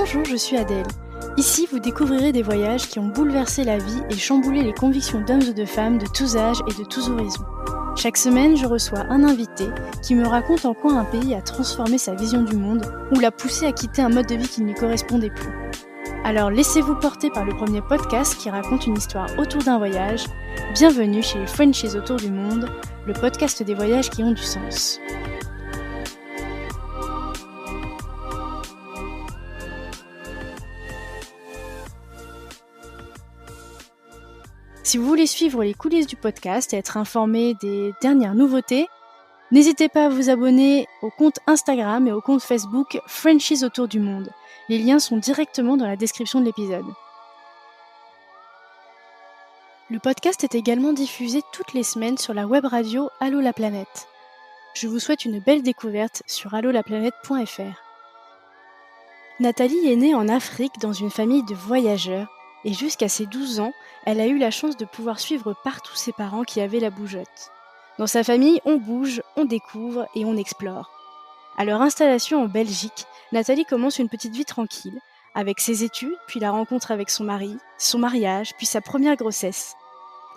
Bonjour, je suis Adèle. Ici, vous découvrirez des voyages qui ont bouleversé la vie et chamboulé les convictions d'hommes et de femmes de tous âges et de tous horizons. Chaque semaine, je reçois un invité qui me raconte en quoi un pays a transformé sa vision du monde ou l'a poussé à quitter un mode de vie qui ne lui correspondait plus. Alors laissez-vous porter par le premier podcast qui raconte une histoire autour d'un voyage. Bienvenue chez les Frenchies autour du monde, le podcast des voyages qui ont du sens. Si vous voulez suivre les coulisses du podcast et être informé des dernières nouveautés, n'hésitez pas à vous abonner au compte Instagram et au compte Facebook Frenchies autour du monde. Les liens sont directement dans la description de l'épisode. Le podcast est également diffusé toutes les semaines sur la web radio Allô la planète. Je vous souhaite une belle découverte sur allolaplanète.fr. Nathalie est née en Afrique dans une famille de voyageurs et jusqu'à ses 12 ans, elle a eu la chance de pouvoir suivre partout ses parents qui avaient la bougeotte. Dans sa famille, on bouge, on découvre et on explore. À leur installation en Belgique, Nathalie commence une petite vie tranquille, avec ses études, puis la rencontre avec son mari, son mariage, puis sa première grossesse.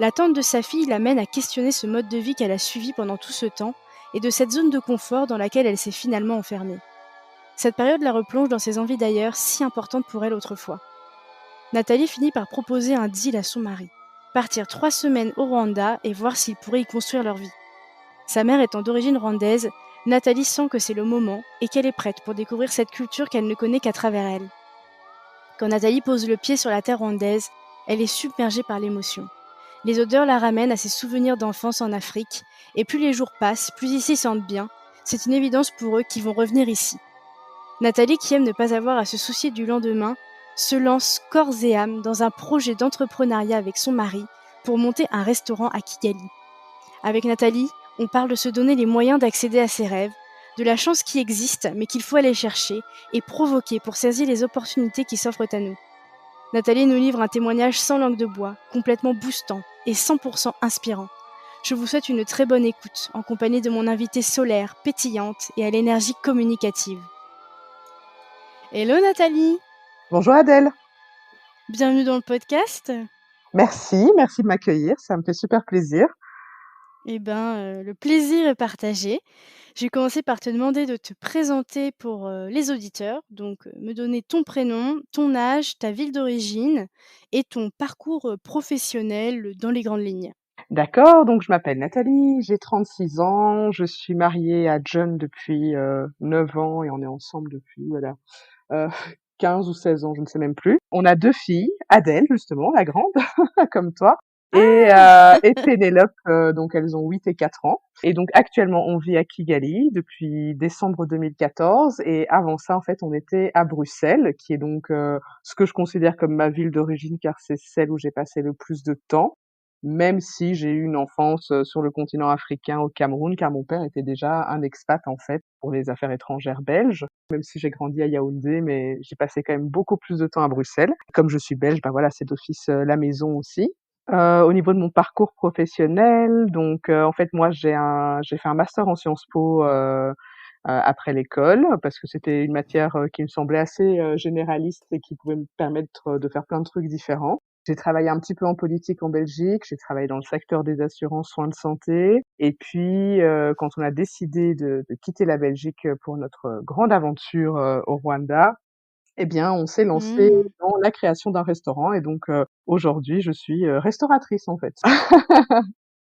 L'attente de sa fille l'amène à questionner ce mode de vie qu'elle a suivi pendant tout ce temps et de cette zone de confort dans laquelle elle s'est finalement enfermée. Cette période la replonge dans ses envies d'ailleurs si importantes pour elle autrefois. Nathalie finit par proposer un deal à son mari. Partir 3 semaines au Rwanda et voir s'ils pourraient y construire leur vie. Sa mère étant d'origine rwandaise, Nathalie sent que c'est le moment et qu'elle est prête pour découvrir cette culture qu'elle ne connaît qu'à travers elle. Quand Nathalie pose le pied sur la terre rwandaise, elle est submergée par l'émotion. Les odeurs la ramènent à ses souvenirs d'enfance en Afrique, et plus les jours passent, plus ils s'y sentent bien. C'est une évidence pour eux qu'ils vont revenir ici. Nathalie, qui aime ne pas avoir à se soucier du lendemain, se lance corps et âme dans un projet d'entrepreneuriat avec son mari pour monter un restaurant à Kigali. Avec Nathalie, on parle de se donner les moyens d'accéder à ses rêves, de la chance qui existe mais qu'il faut aller chercher et provoquer pour saisir les opportunités qui s'offrent à nous. Nathalie nous livre un témoignage sans langue de bois, complètement boostant et 100% inspirant. Je vous souhaite une très bonne écoute en compagnie de mon invitée solaire, pétillante et à l'énergie communicative. Hello Nathalie! Bonjour Adèle. Bienvenue dans le podcast. Merci de m'accueillir, ça me fait super plaisir. Le plaisir est partagé. Je vais commencer par te demander de te présenter pour les auditeurs. Donc, me donner ton prénom, ton âge, ta ville d'origine et ton parcours professionnel dans les grandes lignes. D'accord, donc je m'appelle Nathalie, j'ai 36 ans, je suis mariée à John depuis 9 ans et on est ensemble depuis euh, 15 ou 16 ans, je ne sais même plus. On a 2 filles, Adèle justement, la grande, comme toi, et Pénélope, donc elles ont 8 et 4 ans. Et donc actuellement on vit à Kigali depuis décembre 2014 et avant ça en fait on était à Bruxelles, qui est donc ce que je considère comme ma ville d'origine car c'est celle où j'ai passé le plus de temps. Même si j'ai eu une enfance sur le continent africain au Cameroun, car mon père était déjà un expat en fait pour les affaires étrangères belges. Même si j'ai grandi à Yaoundé, mais j'ai passé quand même beaucoup plus de temps à Bruxelles. Comme je suis belge, bah voilà, c'est d'office la maison aussi. Au niveau de mon parcours professionnel, donc en fait moi j'ai fait un master en Sciences Po après l'école parce que c'était une matière qui me semblait assez généraliste et qui pouvait me permettre de faire plein de trucs différents. J'ai travaillé un petit peu en politique en Belgique, j'ai travaillé dans le secteur des assurances soins de santé et puis quand on a décidé de quitter la Belgique pour notre grande aventure au Rwanda, eh bien on s'est lancé Mmh. dans la création d'un restaurant et donc aujourd'hui je suis restauratrice en fait.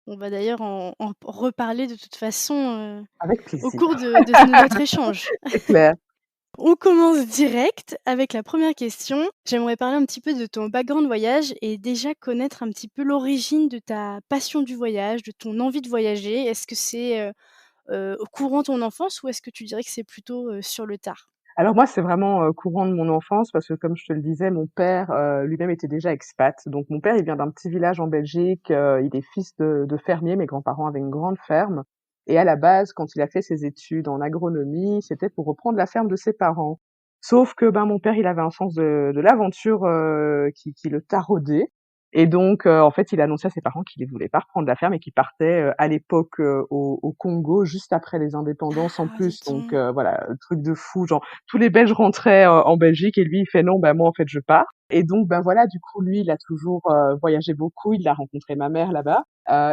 On va d'ailleurs en reparler de toute façon Avec au plaisir, cours de notre échange. c'est clair. On commence direct avec la première question. J'aimerais parler un petit peu de ton background voyage et déjà connaître un petit peu l'origine de ta passion du voyage, de ton envie de voyager. Est-ce que c'est, au courant de ton enfance ou est-ce que tu dirais que c'est plutôt, sur le tard? Alors moi, c'est vraiment, courant de mon enfance parce que comme je te le disais, mon père, lui-même était déjà expat. Donc mon père, il vient d'un petit village en Belgique, il est fils de fermier, mes grands-parents avaient une grande ferme et à la base, quand il a fait ses études en agronomie, c'était pour reprendre la ferme de ses parents. Sauf que, ben, mon père, il avait un sens de l'aventure, qui le taraudait Et donc, en fait, il a annoncé à ses parents qu'il ne voulait pas reprendre la ferme et qu'il partait à l'époque au Congo, juste après les indépendances en Ah, plus. dis Donc, donc. voilà, truc de fou. Genre, tous les Belges rentraient en Belgique et lui, il fait non, ben moi, en fait, je pars. Et donc, ben voilà, du coup, lui, il a toujours voyagé beaucoup. Il a rencontré ma mère là-bas.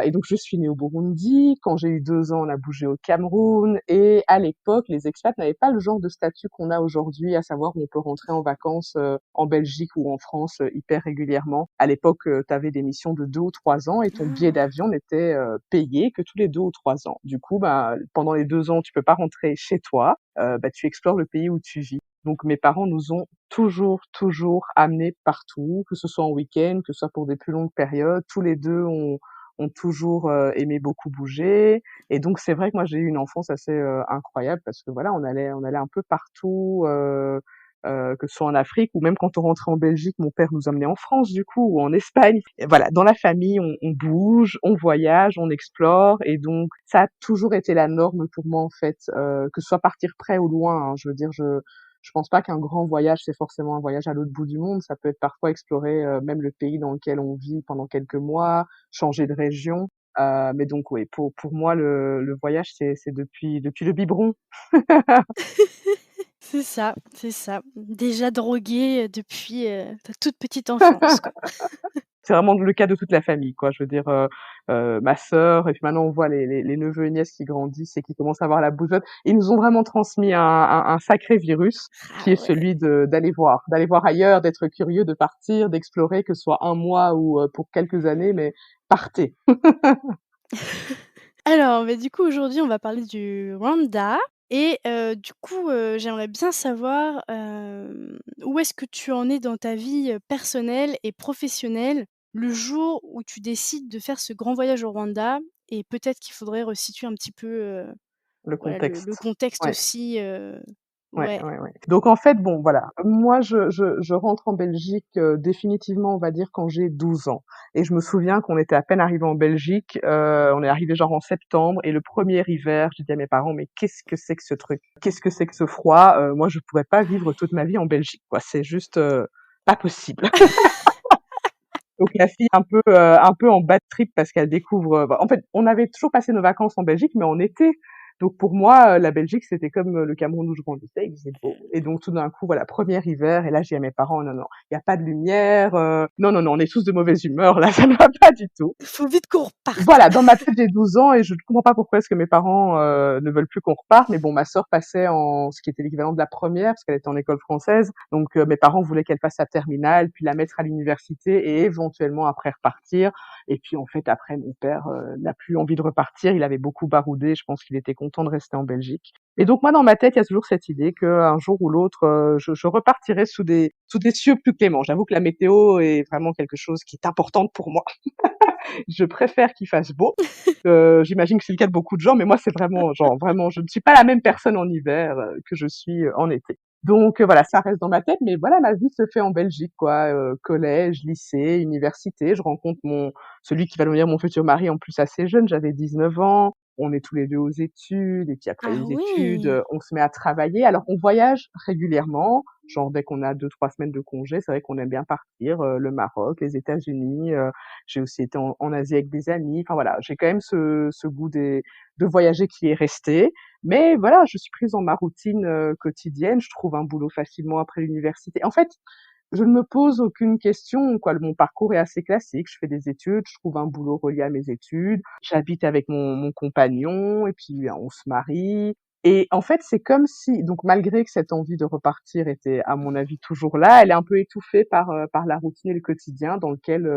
Et donc, je suis née au Burundi. Quand j'ai eu 2 ans, on a bougé au Cameroun. Et à l'époque, les expats n'avaient pas le genre de statut qu'on a aujourd'hui, à savoir où on peut rentrer en vacances en Belgique ou en France hyper régulièrement. À l'époque, tu avais des missions de 2 ou 3 ans et ton billet Ah. d'avion n'était payé que tous les 2 ou 3 ans. Du coup, bah, pendant les 2 ans, tu peux pas rentrer chez toi. Bah, tu explores le pays où tu vis. Donc mes parents nous ont toujours amenés partout, que ce soit en week-end, que ce soit pour des plus longues périodes. Tous les deux ont toujours aimé beaucoup bouger. Et donc c'est vrai que moi j'ai eu une enfance assez incroyable parce que voilà, on allait un peu partout, que ce soit en Afrique ou même quand on rentrait en Belgique, mon père nous amenait en France du coup ou en Espagne. Et voilà, dans la famille, on bouge, on voyage, on explore et donc ça a toujours été la norme pour moi en fait, que ce soit partir près ou loin. Hein, je veux dire, je pense pas qu'un grand voyage c'est forcément un voyage à l'autre bout du monde. Ça peut être parfois explorer même le pays dans lequel on vit pendant quelques mois, changer de région. Mais donc oui, pour moi le voyage c'est depuis le biberon. C'est ça, c'est ça. Déjà droguée, depuis, ta toute petite enfance, quoi. C'est vraiment le cas de toute la famille, quoi. Je veux dire, ma sœur et puis maintenant on voit les neveux et nièces qui grandissent et qui commencent à avoir la bougeotte. Ils nous ont vraiment transmis un sacré virus qui Ah est ouais. celui d'aller voir ailleurs, d'être curieux, de partir, d'explorer, que ce soit un mois ou pour quelques années, mais partez. Alors, bah, du coup, aujourd'hui, on va parler du Rwanda et du coup, j'aimerais bien savoir, où est-ce que tu en es dans ta vie, personnelle et professionnelle, le jour où tu décides de faire ce grand voyage au Rwanda? Et peut-être qu'il faudrait resituer un petit peu, Le voilà, le contexte. contexte Ouais. aussi, Ouais, ouais. ouais, ouais. Donc en fait, bon, voilà. Moi, je rentre en Belgique définitivement, on va dire, quand j'ai 12 ans. Et je me souviens qu'on était à peine arrivé en Belgique. On est arrivé genre en septembre. Et le premier hiver, j'ai dit à mes parents, mais qu'est-ce que c'est que ce truc? Qu'est-ce que c'est que ce froid? Moi, je pourrais pas vivre toute ma vie en Belgique, quoi. C'est juste pas possible. Donc la fille un peu en bad trip parce qu'elle découvre. En fait, on avait toujours passé nos vacances en Belgique, mais en été. Donc pour moi, la Belgique c'était comme le Cameroun où je grandissais, il faisait beau. Et donc tout d'un coup, voilà, premier hiver. Et là, j'ai dit à mes parents, non, non, il y a pas de lumière. Non, non, non, on est tous de mauvaise humeur. Là, ça ne va pas du tout. Faut vite qu'on reparte. Voilà, dans ma tête, j'ai 12 ans et je ne comprends pas pourquoi est-ce que mes parents ne veulent plus qu'on reparte. Mais bon, ma sœur passait en ce qui était l'équivalent de la première, parce qu'elle était en école française. Donc mes parents voulaient qu'elle fasse sa terminale, puis la mettre à l'université et éventuellement après repartir. Et puis en fait, après, mon père n'a plus envie de repartir. Il avait beaucoup baroudé. Je pense qu'il était content de rester en Belgique. Et donc moi, dans ma tête, il y a toujours cette idée qu'un jour ou l'autre, je repartirai sous des cieux plus cléments. J'avoue que la météo est vraiment quelque chose qui est importante pour moi. Je préfère qu'il fasse beau. J'imagine que c'est le cas de beaucoup de gens, mais moi, c'est vraiment, genre, vraiment, je ne suis pas la même personne en hiver que je suis en été. Donc voilà, ça reste dans ma tête, mais voilà, ma vie se fait en Belgique, quoi. Collège, lycée, université. Je rencontre celui qui va devenir mon futur mari en plus assez jeune. J'avais 19 ans. On est tous les deux aux études, et puis après Ah les études, oui! on se met à travailler. Alors on voyage régulièrement, genre dès qu'on a 2, 3 semaines de congé, c'est vrai qu'on aime bien partir, le Maroc, les États-Unis. J'ai aussi été en Asie avec des amis. Enfin voilà, j'ai quand même ce goût de voyager qui est resté. Mais voilà, je suis prise dans ma routine quotidienne. Je trouve un boulot facilement après l'université. En fait, je ne me pose aucune question, quoi. Mon parcours est assez classique. Je fais des études, je trouve un boulot relié à mes études. J'habite avec mon compagnon et puis on se marie. Et en fait, c'est comme si, donc malgré que cette envie de repartir était, à mon avis, toujours là, elle est un peu étouffée par la routine et le quotidien dans lequel,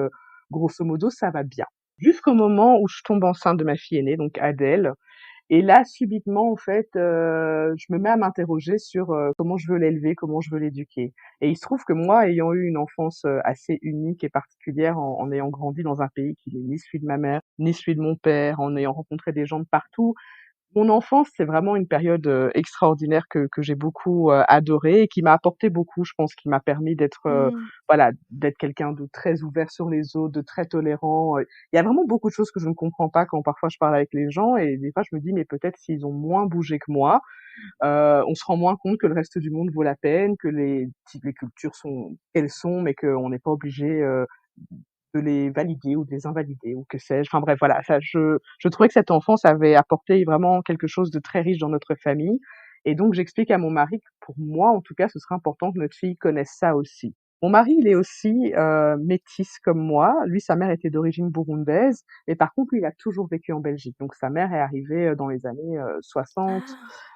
grosso modo, ça va bien. Jusqu'au moment où je tombe enceinte de ma fille aînée, donc Adèle. Et là, subitement, en fait, je me mets à m'interroger sur comment je veux l'élever, comment je veux l'éduquer. Et il se trouve que moi, ayant eu une enfance assez unique et particulière, en ayant grandi dans un pays qui n'est ni celui de ma mère, ni celui de mon père, en ayant rencontré des gens de partout, mon enfance, c'est vraiment une période extraordinaire que j'ai beaucoup adorée et qui m'a apporté beaucoup. Je pense qui m'a permis d'être Mmh. voilà, d'être quelqu'un de très ouvert sur les autres, de très tolérant. Il y a vraiment beaucoup de choses que je ne comprends pas quand parfois je parle avec les gens et des fois je me dis mais peut-être s'ils ont moins bougé que moi, on se rend moins compte que le reste du monde vaut la peine, que les cultures sont elles sont, mais qu'on n'est pas obligé de les valider ou de les invalider ou que sais-je. Enfin bref, voilà, ça, je trouvais que cette enfance avait apporté vraiment quelque chose de très riche dans notre famille. Et donc, j'explique à mon mari que pour moi, en tout cas, ce serait important que notre fille connaisse ça aussi. Mon mari, il est aussi métis comme moi. Lui, sa mère était d'origine burundaise, mais par contre, lui, il a toujours vécu en Belgique. Donc, sa mère est arrivée dans les années 60.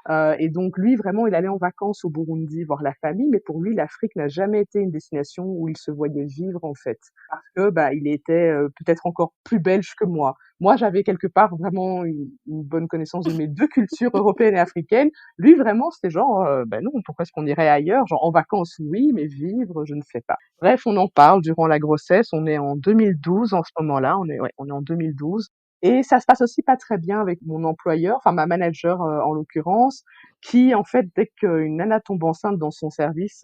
Ah! Et donc, lui, vraiment, il allait en vacances au Burundi voir la famille, mais pour lui, l'Afrique n'a jamais été une destination où il se voyait vivre, en fait. Parce que, bah, il était peut-être encore plus belge que moi. Moi, j'avais quelque part vraiment une bonne connaissance de mes deux cultures européennes et africaines. Lui, vraiment, c'était genre, ben non, pourquoi est-ce qu'on irait ailleurs? Genre, en vacances, oui, mais vivre, je ne sais pas. Bref, on en parle durant la grossesse. On est en 2012 en ce moment-là. On est en 2012. Et ça se passe aussi pas très bien avec mon employeur, enfin ma manager en l'occurrence, qui en fait dès qu'une nana tombe enceinte dans son service,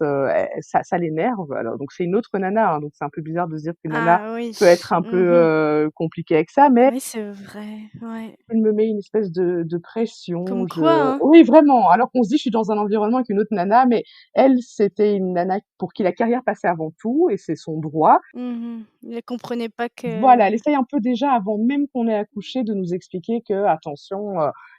ça l'énerve. Alors donc c'est une autre nana, hein, donc c'est un peu bizarre de se dire qu'une nana Ah oui. peut être un peu Mmh. compliquée avec ça, mais Oui, c'est vrai, ouais. elle me met une espèce de pression. Comme quoi, hein? Oui, vraiment. Alors qu'on se dit, je suis dans un environnement avec une autre nana, mais elle, c'était une nana pour qui la carrière passait avant tout, et c'est son droit. Mmh. Elle comprenait pas Voilà, elle que essaye un peu déjà, avant même qu'on ait accouché, de nous expliquer que, attention,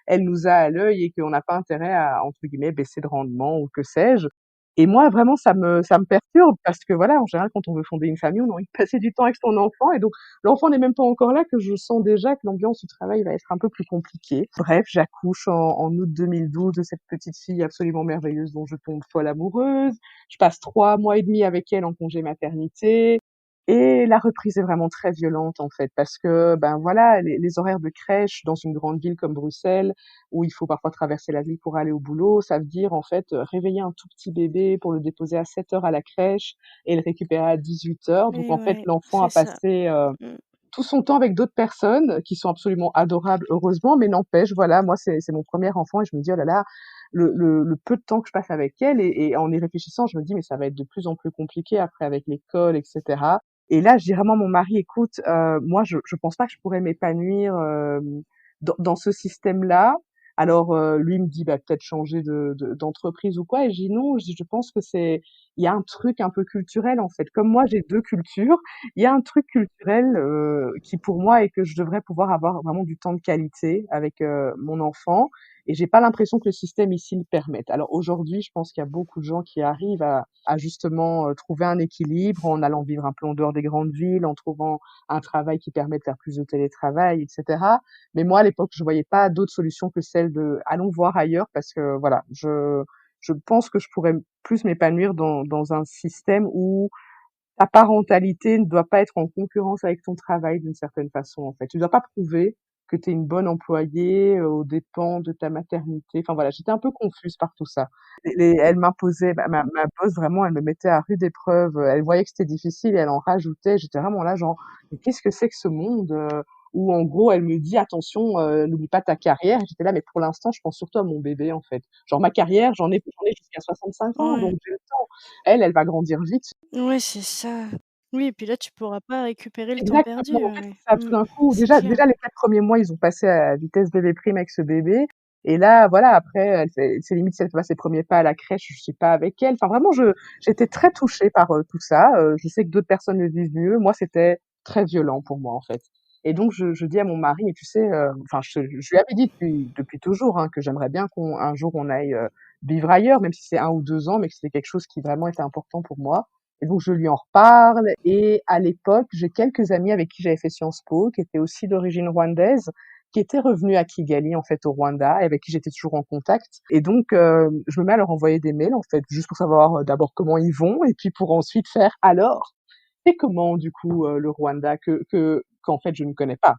elle nous a à l'œil et qu'on n'a pas intérêt à, entre guillemets, baisser de rendement ou que sais-je. Et moi, vraiment, ça me perturbe parce que voilà, en général, quand on veut fonder une famille, on a envie de passer du temps avec son enfant, et donc l'enfant n'est même pas encore là, que je sens déjà que l'ambiance du travail va être un peu plus compliquée. Bref, j'accouche en août 2012 de cette petite fille absolument merveilleuse dont je tombe folle amoureuse. Je passe 3 mois et demi avec elle en congé maternité. Et la reprise est vraiment très violente, en fait, parce que, ben voilà, les horaires de crèche dans une grande ville comme Bruxelles, où il faut parfois traverser la ville pour aller au boulot, ça veut dire, en fait, réveiller un tout petit bébé pour le déposer à 7 heures à la crèche et le récupérer à 18 heures. Donc, et en fait, ouais, l'enfant a c'est ça. passé Mmh. tout son temps avec d'autres personnes qui sont absolument adorables, heureusement, mais n'empêche, voilà, moi, c'est mon premier enfant et je me dis, oh là là, le peu de temps que je passe avec elle, et en y réfléchissant, je me dis, mais ça va être de plus en plus compliqué après avec l'école, etc. Et là, je dis vraiment à mon mari, écoute, moi, je pense pas que je pourrais m'épanouir dans ce système-là. Alors, lui me dit, bah, peut-être changer d'entreprise ou quoi. Et je dis non, je dis, je pense que il y a un truc un peu culturel, en fait. Comme moi, j'ai deux cultures, il y a un truc culturel qui, pour moi, est que je devrais pouvoir avoir vraiment du temps de qualité avec mon enfant. Et j'ai pas l'impression que le système ici le permette. Alors aujourd'hui, je pense qu'il y a beaucoup de gens qui arrivent à justement trouver un équilibre en allant vivre un peu en dehors des grandes villes, en trouvant un travail qui permet de faire plus de télétravail, etc. Mais moi, à l'époque, je voyais pas d'autre solution que celle de allons voir ailleurs, parce que voilà, je pense que je pourrais plus m'épanouir dans un système où ta parentalité ne doit pas être en concurrence avec ton travail d'une certaine façon, en fait. Tu dois pas prouver que tu es une bonne employée aux dépens de ta maternité. Enfin voilà, j'étais un peu confuse par tout ça. Elle m'imposait, ma boss, vraiment, elle me mettait à rude épreuve. Elle voyait que c'était difficile et elle en rajoutait. J'étais vraiment là, genre, mais qu'est-ce que c'est que ce monde où en gros elle me dit attention, n'oublie pas ta carrière. Et j'étais là, mais pour l'instant, je pense surtout à mon bébé, en fait. Genre ma carrière, j'en ai jusqu'à 65 ans, Ouais. donc j'ai le temps. Elle va grandir vite. Ouais, c'est ça. Oui et puis là, tu pourras pas récupérer le temps perdu, Exactement, en fait, ouais. c'est ça. Tout Mmh. d'un coup, C'est déjà clair. les 4 premiers mois, ils ont passé à vitesse bébé prime avec ce bébé, et là, voilà, après, elle fait c'est limite si elle fait pas ses premiers pas à la crèche, je suis pas avec elle. Enfin, vraiment, j'étais très touchée par, tout ça. Je sais que d'autres personnes le vivent mieux. Moi, c'était très violent pour moi, en fait. Et donc je dis à mon mari: «Mais tu sais», enfin, je lui avais dit depuis toujours, hein, que j'aimerais bien qu'un jour on aille, vivre ailleurs, même si c'est 1 ou 2 ans, mais que c'était quelque chose qui vraiment était important pour moi. Et donc je lui en reparle, et à l'époque, j'ai quelques amis avec qui j'avais fait Sciences Po, qui étaient aussi d'origine rwandaise, qui étaient revenus à Kigali, en fait, au Rwanda, et avec qui j'étais toujours en contact. Et donc, je me mets à leur envoyer des mails, en fait, juste pour savoir d'abord comment ils vont, et puis pour ensuite faire alors, c'est comment, du coup, le Rwanda, qu'en fait, je ne connais pas.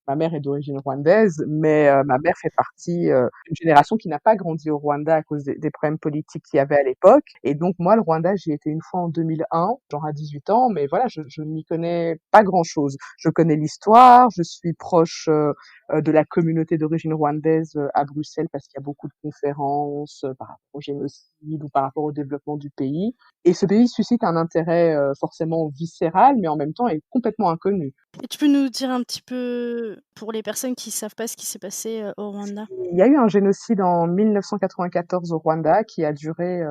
Ma mère est d'origine rwandaise, mais ma mère fait partie d'une génération qui n'a pas grandi au Rwanda à cause des problèmes politiques qu'il y avait à l'époque. Et donc, moi, le Rwanda, j'y étais une fois en 2001, genre à 18 ans, mais voilà, je n'y connais pas grand-chose. Je connais l'histoire, je suis proche de la communauté d'origine rwandaise à Bruxelles, parce qu'il y a beaucoup de conférences par rapport au génocide, ou par rapport au développement du pays. Et ce pays suscite un intérêt forcément viscéral, mais en même temps est complètement inconnu. Et tu peux nous dire un petit peu, pour les personnes qui savent pas ce qui s'est passé, au Rwanda? Il y a eu un génocide en 1994 au Rwanda qui a duré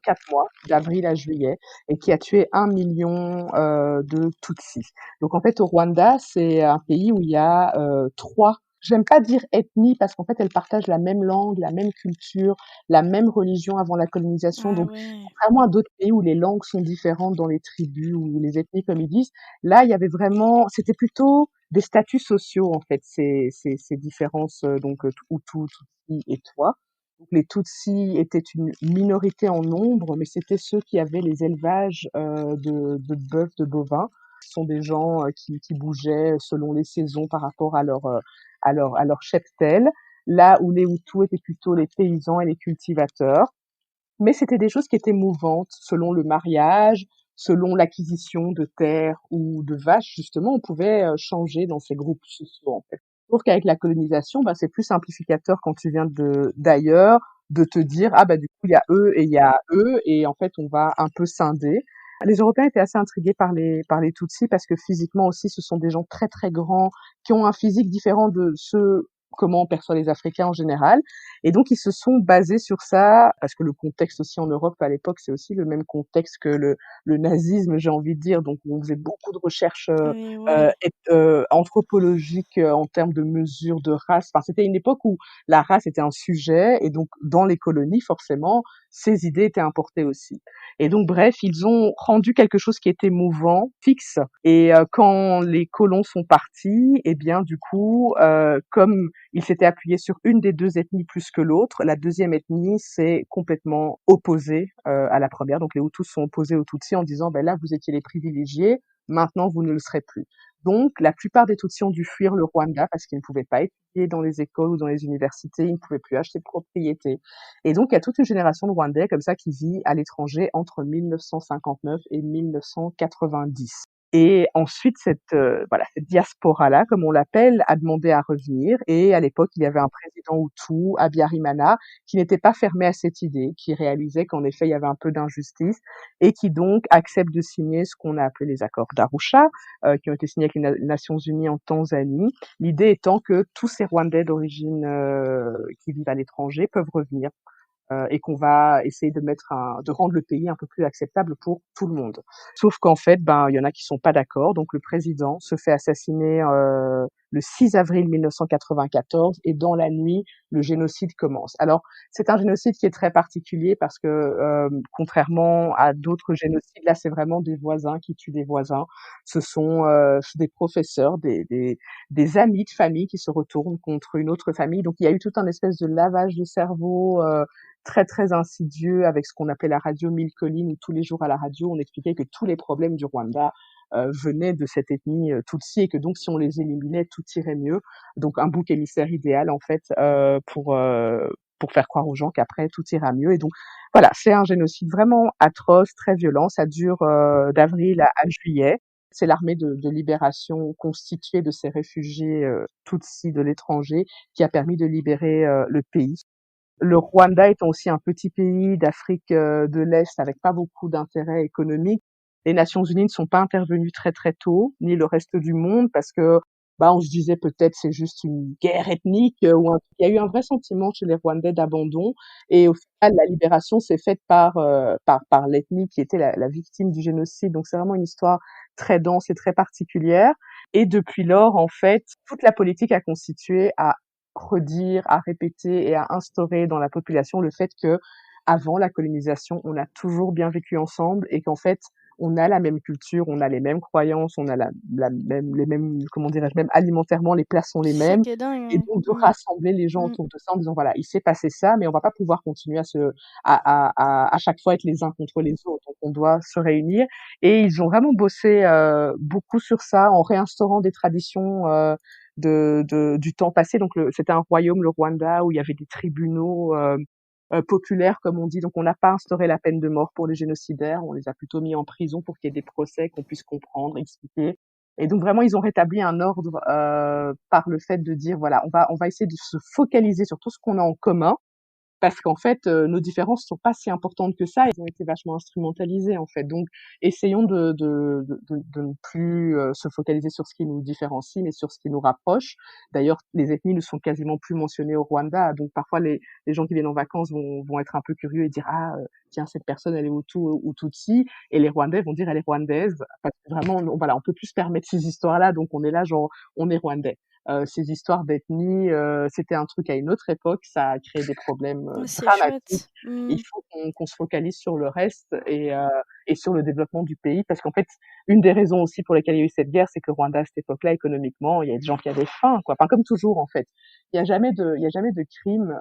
4 mois, d'avril à juillet, et qui a tué 1 million de Tutsis. Donc en fait, au Rwanda, c'est un pays où il y a trois, j'aime pas dire ethnies, parce qu'en fait, elles partagent la même langue, la même culture, la même religion avant la colonisation. Ah Donc, ouais. contrairement à d'autres pays où les langues sont différentes dans les tribus ou les ethnies, comme ils disent, là, il y avait vraiment, c'était plutôt des statuts sociaux en fait, ces différences donc Hutu, Tutsi et Twa. Donc les Tutsis étaient une minorité en nombre, mais c'était ceux qui avaient les élevages de bœufs, de bovins. Ce sont des gens qui bougeaient selon les saisons par rapport à leur cheptel, là où les Hutus étaient plutôt les paysans et les cultivateurs. Mais c'était des choses qui étaient mouvantes selon le mariage, selon l'acquisition de terres ou de vaches. Justement, on pouvait changer dans ces groupes sociaux, en fait. Je trouve qu'avec la colonisation, bah, c'est plus simplificateur quand tu viens d'ailleurs de te dire, ah bah du coup, il y a eux et il y a eux, et en fait, on va un peu scinder. Les Européens étaient assez intrigués par les Tutsis parce que physiquement aussi, ce sont des gens très très grands qui ont un physique différent de ceux comment on perçoit les Africains en général. Et donc, ils se sont basés sur ça, parce que le contexte aussi en Europe à l'époque, c'est aussi le même contexte que le nazisme, j'ai envie de dire. Donc, on faisait beaucoup de recherches Et ouais. anthropologiques en termes de mesures de race. Enfin, c'était une époque où la race était un sujet, et donc dans les colonies, forcément, ces idées étaient importées aussi. Et donc, bref, ils ont rendu quelque chose qui était mouvant, fixe. Et quand les colons sont partis, eh bien, du coup, comme il s'était appuyé sur une des deux ethnies plus que l'autre. La deuxième ethnie s'est complètement opposée à la première. Donc les Hutus sont opposés aux Tutsis en disant ben là vous étiez les privilégiés, maintenant vous ne le serez plus. Donc la plupart des Tutsis ont dû fuir le Rwanda parce qu'ils ne pouvaient pas étudier dans les écoles ou dans les universités, ils ne pouvaient plus acheter de propriété. Et donc il y a toute une génération de Rwandais comme ça qui vit à l'étranger entre 1959 et 1990. Et ensuite, cette diaspora-là, comme on l'appelle, a demandé à revenir. Et à l'époque, il y avait un président Hutu, Habyarimana, qui n'était pas fermé à cette idée, qui réalisait qu'en effet, il y avait un peu d'injustice, et qui donc accepte de signer ce qu'on a appelé les accords d'Arusha, qui ont été signés avec les Nations Unies en Tanzanie. L'idée étant que tous ces Rwandais d'origine qui vivent à l'étranger peuvent revenir et qu'on va essayer de rendre le pays un peu plus acceptable pour tout le monde. Sauf qu'en fait, ben, il y en a qui sont pas d'accord. Donc, le président se fait assassiner le 6 avril 1994 et dans la nuit, le génocide commence. Alors, c'est un génocide qui est très particulier parce que, contrairement à d'autres génocides, là, c'est vraiment des voisins qui tuent des voisins. Ce sont des professeurs, des amis de famille qui se retournent contre une autre famille. Donc, il y a eu tout un espèce de lavage de cerveau très très insidieux avec ce qu'on appelait la radio Mille Collines où tous les jours à la radio on expliquait que tous les problèmes du Rwanda venaient de cette ethnie Tutsi et que donc si on les éliminait tout irait mieux. Donc un bouc émissaire idéal en fait pour faire croire aux gens qu'après tout ira mieux. Et donc voilà, c'est un génocide vraiment atroce, très violent. Ça dure d'avril à juillet. C'est l'armée de libération constituée de ces réfugiés Tutsis de l'étranger qui a permis de libérer le pays. Le Rwanda étant aussi un petit pays d'Afrique de l'Est avec pas beaucoup d'intérêt économique, les Nations Unies ne sont pas intervenues très très tôt, ni le reste du monde, parce que bah on se disait peut-être c'est juste une guerre ethnique il y a eu un vrai sentiment chez les Rwandais d'abandon et au final la libération s'est faite par l'ethnie qui était la victime du génocide. Donc c'est vraiment une histoire très dense et très particulière. Et depuis lors, en fait, toute la politique a constitué à redire, à répéter et à instaurer dans la population le fait que avant la colonisation, on a toujours bien vécu ensemble et qu'en fait, on a la même culture, on a les mêmes croyances, on a les mêmes, comment dirais-je, même alimentairement, les plats sont les C'est ça mêmes. qui est Et dingue, donc de ouais. rassembler les gens Mmh. autour de ça en disant voilà, il s'est passé ça, mais on va pas pouvoir continuer à chaque fois être les uns contre les autres. Donc on doit se réunir. Et ils ont vraiment bossé beaucoup sur ça en réinstaurant des traditions du temps passé. Donc c'était un royaume, le Rwanda, où il y avait des tribunaux populaires, comme on dit. Donc on n'a pas instauré la peine de mort pour les génocidaires, on les a plutôt mis en prison pour qu'il y ait des procès, qu'on puisse comprendre, expliquer. Et donc vraiment, ils ont rétabli un ordre par le fait de dire voilà, on va essayer de se focaliser sur tout ce qu'on a en commun parce qu'en fait, nos différences sont pas si importantes que ça. Elles ont été vachement instrumentalisées, en fait. Donc, essayons de ne plus se focaliser sur ce qui nous différencie, mais sur ce qui nous rapproche. D'ailleurs, les ethnies ne sont quasiment plus mentionnées au Rwanda. Donc, parfois, les gens qui viennent en vacances vont être un peu curieux et dire, ah, tiens, cette personne, elle est Hutu ou Tutsi. Et les Rwandais vont dire, elle est rwandaise. Parce que vraiment, voilà, on peut plus se permettre ces histoires-là. Donc, on est là, genre, on est rwandais. Ces histoires d'ethnie, c'était un truc à une autre époque, ça a créé des problèmes C'est dramatiques. chouette. Mmh. Il faut qu'on se focalise sur le reste et sur le développement du pays, parce qu'en fait, une des raisons aussi pour lesquelles il y a eu cette guerre, c'est que Rwanda, à cette époque-là, économiquement, il y a des gens qui avaient faim, quoi. Enfin, comme toujours, en fait. Il y a jamais de crime,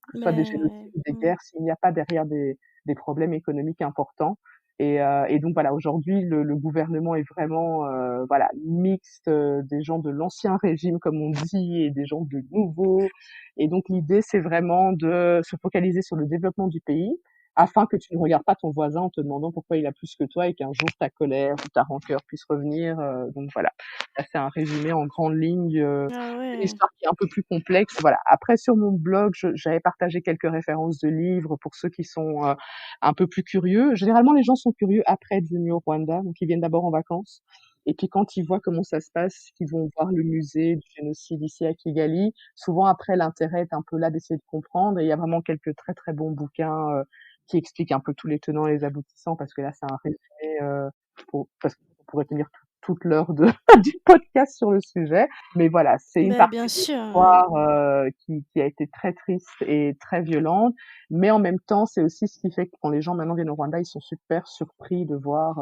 que ce soit des Ouais. génocides ou des Mmh. guerres, s'il n'y a pas derrière des problèmes économiques importants. Et donc voilà, aujourd'hui, le gouvernement est vraiment voilà mixte, des gens de l'ancien régime comme on dit et des gens de nouveau. Et donc l'idée, c'est vraiment de se focaliser sur le développement du pays afin que tu ne regardes pas ton voisin en te demandant pourquoi il a plus que toi et qu'un jour ta colère ou ta rancœur puisse revenir. Donc voilà, ça c'est un résumé en grandes lignes Ah d'une ouais. histoire qui est un peu plus complexe. Voilà. Après sur mon blog, j'avais partagé quelques références de livres pour ceux qui sont un peu plus curieux. Généralement, les gens sont curieux après être venus au Rwanda, donc ils viennent d'abord en vacances. Et puis quand ils voient comment ça se passe, qu'ils vont voir le musée du génocide ici à Kigali, souvent après l'intérêt est un peu là d'essayer de comprendre. Et il y a vraiment quelques très très bons bouquins qui expliquent un peu tous les tenants et les aboutissants, parce que là c'est un résumé parce qu'on pourrait tenir toute l'heure du podcast sur le sujet. Mais voilà, c'est une Bah, partie bien de sûr, ouais. l'histoire qui a été très triste et très violente. Mais en même temps, c'est aussi ce qui fait que quand les gens maintenant viennent au Rwanda, ils sont super surpris de voir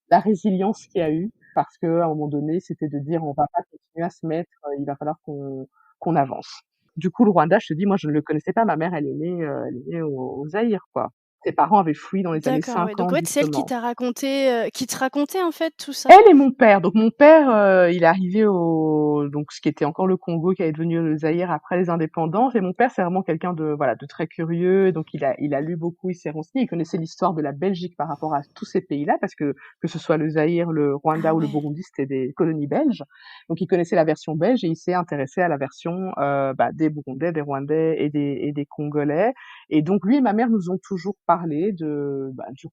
la résilience qu'il y a eu, parce que à un moment donné, c'était de dire on va pas continuer à se mettre, il va falloir qu'on avance. Du coup, le Rwanda, je te dis, moi, je ne le connaissais pas. Ma mère, elle est née au Zaïre, quoi. Ses parents avaient fui dans les années D'accord, ouais. Donc 50, ouais, c'est elle qui justement. t'a raconté, qui te racontait, en fait, tout ça? Elle et mon père. Donc mon père, il est arrivé au donc ce qui était encore le Congo, qui est devenu le Zaïre après les indépendances. Et mon père, c'est vraiment quelqu'un de voilà de très curieux. Donc il a lu beaucoup, il s'est renseigné, il connaissait l'histoire de la Belgique par rapport à tous ces pays-là, parce que ce soit le Zaïre, le Rwanda Ah ou le ouais. Burundi, c'était des colonies belges. Donc il connaissait la version belge et il s'est intéressé à la version des Burundais, des Rwandais et des Congolais. Et donc lui et ma mère nous ont toujours parlé du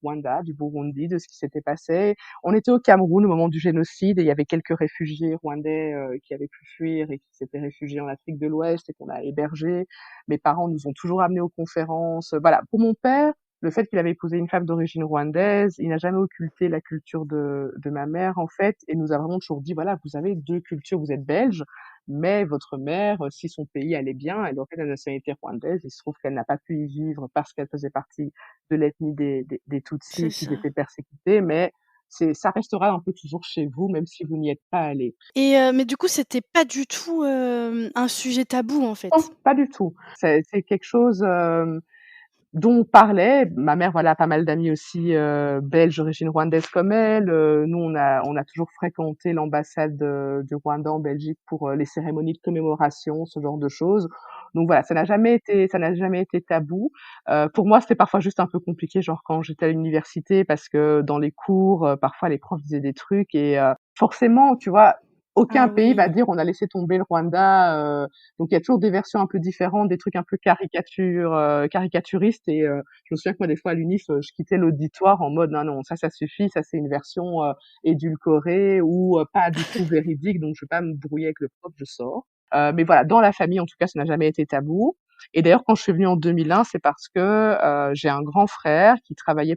Rwanda, du Burundi, de ce qui s'était passé. On était au Cameroun au moment du génocide et il y avait quelques réfugiés rwandais qui avaient pu fuir et qui s'étaient réfugiés en Afrique de l'Ouest et qu'on a hébergés. Mes parents nous ont toujours amenés aux conférences. Voilà. Pour mon père, le fait qu'il avait épousé une femme d'origine rwandaise, il n'a jamais occulté la culture de ma mère, en fait, et nous a vraiment toujours dit, voilà, vous avez deux cultures, vous êtes belge, mais votre mère, si son pays allait bien, elle aurait la nationalité rwandaise. Il se trouve qu'elle n'a pas pu y vivre parce qu'elle faisait partie de l'ethnie des Tutsis C'est et qu'ils ça. étaient persécutés, mais ça restera un peu toujours chez vous, même si vous n'y êtes pas allé. Et mais du coup, c'était pas du tout, un sujet tabou, en Non, fait? pas du tout. C'est quelque chose dont on parlait. Ma mère, voilà, a pas mal d'amis aussi belges d'origine rwandaise comme elle. Nous, on a toujours fréquenté l'ambassade du Rwanda en Belgique pour les cérémonies de commémoration, ce genre de choses. Donc voilà, ça n'a jamais été tabou. Pour moi, c'était parfois juste un peu compliqué, genre quand j'étais à l'université, parce que dans les cours, parfois les profs disaient des trucs et forcément, tu vois, aucun Ah pays va oui. dire on a laissé tomber le Rwanda. Donc il y a toujours des versions un peu différentes, des trucs un peu caricaturistes. Et je me souviens que moi des fois à l'unif, je quittais l'auditoire en mode non non ça suffit, ça c'est une version édulcorée ou pas du tout véridique, donc je vais pas me brouiller avec le prof, je sors. Mais voilà, dans la famille en tout cas, ça n'a jamais été tabou. Et d'ailleurs, quand je suis venue en 2001, c'est parce que j'ai un grand frère qui travaille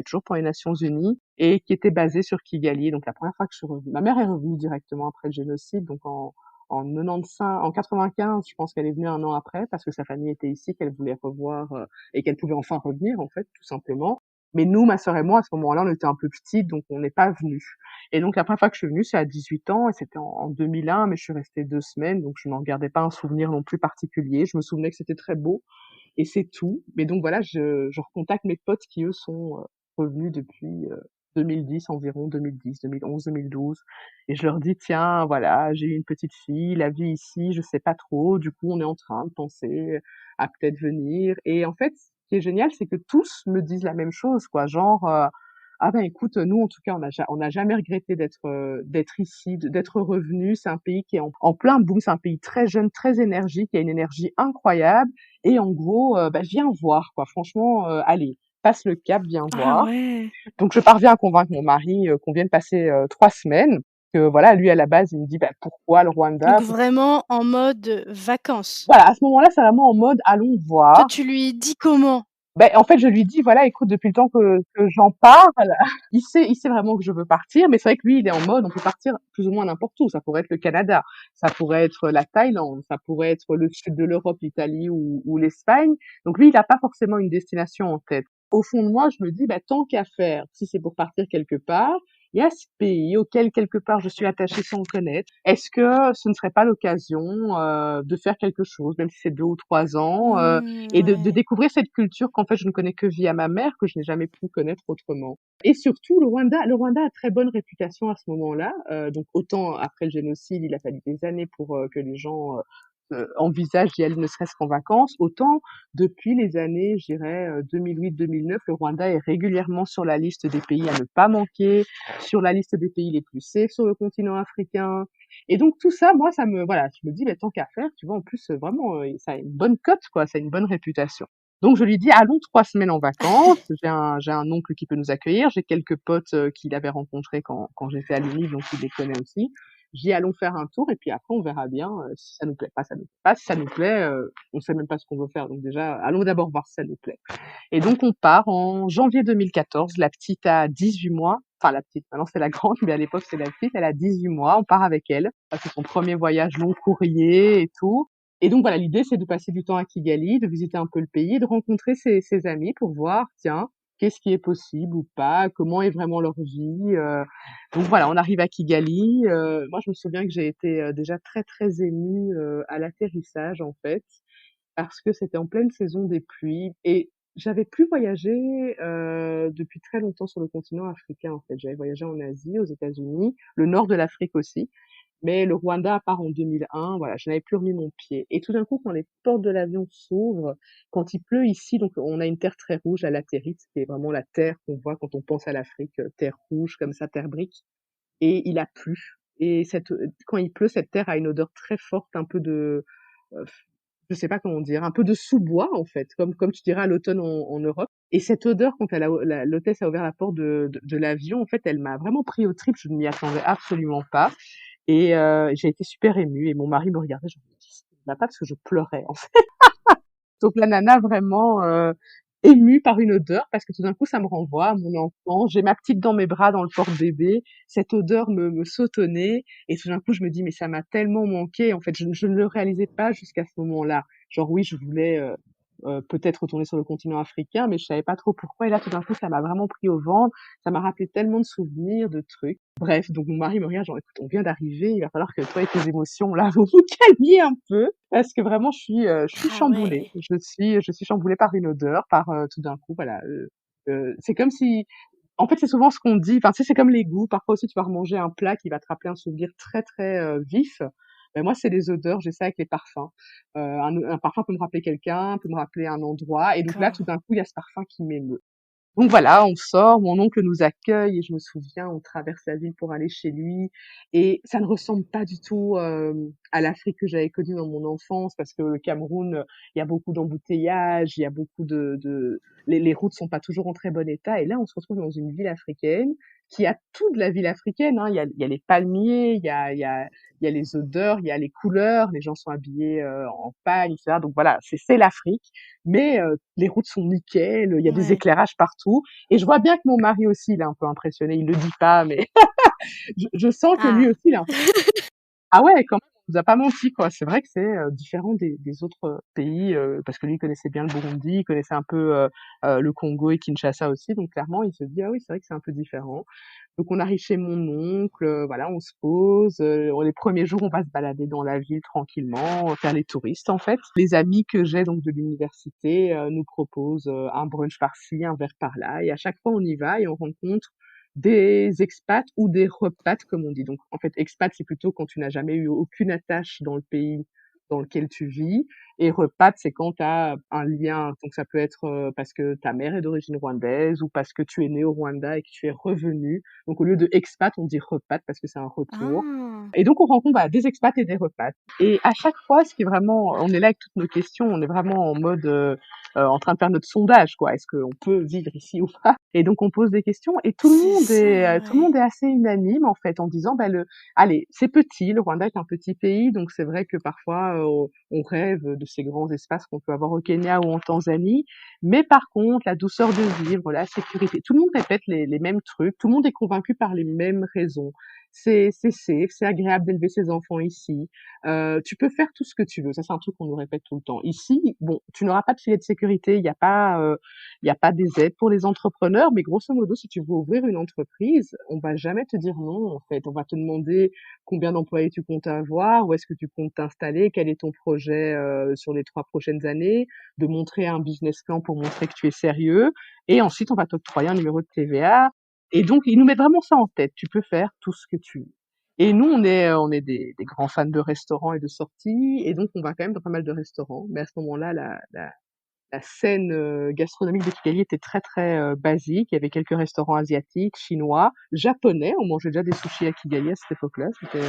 toujours pour les Nations Unies et qui était basé sur Kigali. Donc la première fois que je suis revenue, ma mère est revenue directement après le génocide, donc en 95, en 95, je pense qu'elle est venue un an après parce que sa famille était ici, qu'elle voulait revoir et qu'elle pouvait enfin revenir en fait, tout simplement. Mais nous, ma sœur et moi, à ce moment-là, on était un peu petites, donc on n'est pas venus. Et donc la première fois que je suis venue, c'est à 18 ans et c'était en 2001, mais je suis restée 2 semaines, donc je n'en gardais pas un souvenir non plus particulier. Je me souvenais que c'était très beau et c'est tout. Mais donc voilà, je recontacte mes potes qui eux sont revenus depuis 2010 environ, 2010, 2011, 2012. Et je leur dis, tiens, voilà, j'ai eu une petite fille, la vie ici, je sais pas trop. Du coup, on est en train de penser à peut-être venir. Et en fait, ce qui est génial, c'est que tous me disent la même chose, quoi. Genre, Ah ben écoute, nous en tout cas, on n'a jamais regretté d'être ici, d'être revenu. C'est un pays qui est en plein boom, c'est un pays très jeune, très énergique, qui a une énergie incroyable. Et en gros, bah, viens voir, quoi. Franchement, allez, passe le cap, viens Ah voir. ouais. Donc je parviens à convaincre mon mari qu'on vienne passer 3 semaines. Que voilà, lui à la base, il me dit bah, pourquoi le Donc Rwanda? vraiment en mode vacances. Voilà, à ce moment-là, c'est vraiment en mode allons Toi, voir. tu lui dis comment? Ben, en fait, je lui dis, voilà, écoute, depuis le temps que j'en parle, il sait vraiment que je veux partir, mais c'est vrai que lui, il est en mode, on peut partir plus ou moins n'importe où. Ça pourrait être le Canada, ça pourrait être la Thaïlande, ça pourrait être le sud de l'Europe, l'Italie ou l'Espagne. Donc lui, il n'a pas forcément une destination en tête. Au fond de moi, je me dis, bah, tant qu'à faire, si c'est pour partir quelque part, il y a ce pays auquel quelque part je suis attachée sans le connaître. Est-ce que ce ne serait pas l'occasion de faire quelque chose, même si c'est 2 ou 3 ans, et de Ouais. découvrir cette culture qu'en fait je ne connais que via ma mère, que je n'ai jamais pu connaître autrement. Et surtout, le Rwanda a très bonne réputation à ce moment-là. Donc autant après le génocide, il a fallu des années pour que les gens envisagent d'y aller ne serait-ce qu'en vacances, autant depuis les années, je dirais 2008-2009, le Rwanda est régulièrement sur la liste des pays à ne pas manquer, sur la liste des pays les plus safe sur le continent africain. Et donc tout ça, moi, voilà, je me dis, mais tant qu'à faire, tu vois, en plus, vraiment, ça a une bonne cote, quoi, ça a une bonne réputation. Donc je lui dis, allons 3 semaines en vacances. J'ai un oncle qui peut nous accueillir. J'ai quelques potes qu'il avait rencontrés quand j'étais à l'Uni, donc il les connaît aussi. Je dis, allons faire un tour et puis après on verra bien si ça nous plaît pas, ça nous plaît pas. Si ça nous plaît, on sait même pas ce qu'on veut faire. Donc déjà, allons d'abord voir si ça nous plaît. Et donc on part en janvier 2014. La petite a 18 mois. Enfin la petite, maintenant c'est la grande, mais à l'époque c'est la petite. Elle a 18 mois. On part avec elle. C'est son premier voyage long courrier et tout. Et donc voilà, l'idée c'est de passer du temps à Kigali, de visiter un peu le pays, de rencontrer ses amis pour voir, tiens, qu'est-ce qui est possible ou pas, comment est vraiment leur vie. Donc voilà, on arrive à Kigali. Moi je me souviens que j'ai été déjà très très émue à l'atterrissage en fait parce que c'était en pleine saison des pluies et j'avais plus voyagé depuis très longtemps sur le continent africain en fait. J'avais voyagé en Asie, aux États-Unis, le nord de l'Afrique aussi, mais le Rwanda à part en 2001, voilà, je n'avais plus remis mon pied. Et tout d'un coup, quand les portes de l'avion s'ouvrent, quand il pleut ici, donc on a une terre très rouge à latérite, qui est vraiment la terre qu'on voit quand on pense à l'Afrique, terre rouge comme ça, terre brique, et il a plu. Et quand il pleut, cette terre a une odeur très forte, un peu de heu, je sais pas comment dire, un peu de sous-bois en fait, comme tu dirais à l'automne en Europe. Et cette odeur quand l'hôtesse a ouvert la porte de l'avion, en fait, elle m'a vraiment pris aux tripes, je ne m'y attendais absolument pas. Et j'ai été super émue et mon mari me regardait, je me dis: «Ça va pas» parce que je pleurais en fait. Donc la nana vraiment émue par une odeur parce que tout d'un coup ça me renvoie à mon enfant. J'ai ma petite dans mes bras dans le porte-bébé, cette odeur me saute au nez et tout d'un coup je me dis mais ça m'a tellement manqué. En fait je ne le réalisais pas jusqu'à ce moment-là. Genre oui je voulais peut-être retourner sur le continent africain mais je savais pas trop pourquoi et là tout d'un coup ça m'a vraiment pris au ventre. Ça m'a rappelé tellement de souvenirs, de trucs. Bref, donc mon mari me regarde genre écoute on vient d'arriver, il va falloir que toi et tes émotions là vous vous calmiez un peu. Parce que vraiment je suis Ah chamboulée. ouais. Je suis chamboulée par une odeur, par, tout d'un coup, voilà, c'est comme si en fait, c'est souvent ce qu'on dit, enfin, tu sais, c'est comme les goûts. Parfois aussi, tu vas remanger un plat qui va te rappeler un souvenir très, très, vif. Ben moi, c'est les odeurs, j'ai ça avec les parfums. Un parfum peut me rappeler quelqu'un, peut me rappeler un endroit et donc là, tout D'accord. d'un coup, il y a ce parfum qui m'émeut. Donc voilà, on sort, mon oncle nous accueille et je me souviens, on traverse la ville pour aller chez lui et ça ne ressemble pas du tout à l'Afrique que j'avais connue dans mon enfance parce que le Cameroun, il y a beaucoup d'embouteillages, il y a beaucoup les routes sont pas toujours en très bon état et là on se retrouve dans une ville africaine qui a tout de la ville africaine, hein. Il y a les palmiers, il y a les odeurs, il y a les couleurs, les gens sont habillés en pagne, etc. Donc voilà, c'est l'Afrique mais les routes sont nickel, il y a des Ouais. éclairages partout. Et je vois bien que mon mari aussi, il est un peu impressionné. Il le dit pas, mais je sens que lui Ah. aussi, il est un peu... Ah ouais, quand même, on nous a pas menti, quoi. C'est vrai que c'est différent des autres pays, parce que lui, il connaissait bien le Burundi, il connaissait un peu le Congo et Kinshasa aussi. Donc clairement, il se dit, ah oui, c'est vrai que c'est un peu différent. Donc on arrive chez mon oncle, voilà, on se pose. Les premiers jours, on va se balader dans la ville tranquillement, faire les touristes en fait. Les amis que j'ai donc de l'université nous proposent un brunch par-ci, un verre par-là, et à chaque fois on y va et on rencontre des expats ou des repats comme on dit. Donc en fait, expat c'est plutôt quand tu n'as jamais eu aucune attache dans le pays dans lequel tu vis. Et repat, c'est quand tu as un lien, donc ça peut être parce que ta mère est d'origine rwandaise ou parce que tu es né au Rwanda et que tu es revenu. Donc au lieu de expat, on dit repat parce que c'est un retour. Ah. Et donc on rencontre des expats et des repats. Et à chaque fois, ce qui est vraiment, on est là avec toutes nos questions, on est vraiment en mode en train de faire notre sondage, quoi. Est-ce qu'on peut vivre ici ou pas? Et donc on pose des questions et C'est ça, tout le ouais. monde est assez unanime en fait en disant allez, c'est petit, le Rwanda est un petit pays, donc c'est vrai que parfois on rêve de ces grands espaces qu'on peut avoir au Kenya ou en Tanzanie, mais par contre la douceur de vivre, la sécurité, tout le monde répète les mêmes trucs, tout le monde est convaincu par les mêmes raisons. C'est safe, c'est agréable d'élever ses enfants ici. Tu peux faire tout ce que tu veux. Ça, c'est un truc qu'on nous répète tout le temps. Ici, bon, tu n'auras pas de filet de sécurité. Il y a pas des aides pour les entrepreneurs, mais grosso modo, si tu veux ouvrir une entreprise, on va jamais te dire non, en fait. On va te demander combien d'employés tu comptes avoir, où est-ce que tu comptes t'installer, quel est ton projet sur les 3 prochaines années, de montrer un business plan pour montrer que tu es sérieux. Et ensuite, on va t'octroyer un numéro de TVA. Et donc, ils nous mettent vraiment ça en tête. Tu peux faire tout ce que tu veux. Et nous, on est des grands fans de restaurants et de sorties, et donc on va quand même dans pas mal de restaurants. Mais à ce moment-là, la scène gastronomique de Kigali était très très basique. Il y avait quelques restaurants asiatiques, chinois, japonais. On mangeait déjà des sushis à Kigali à cette époque-là. C'était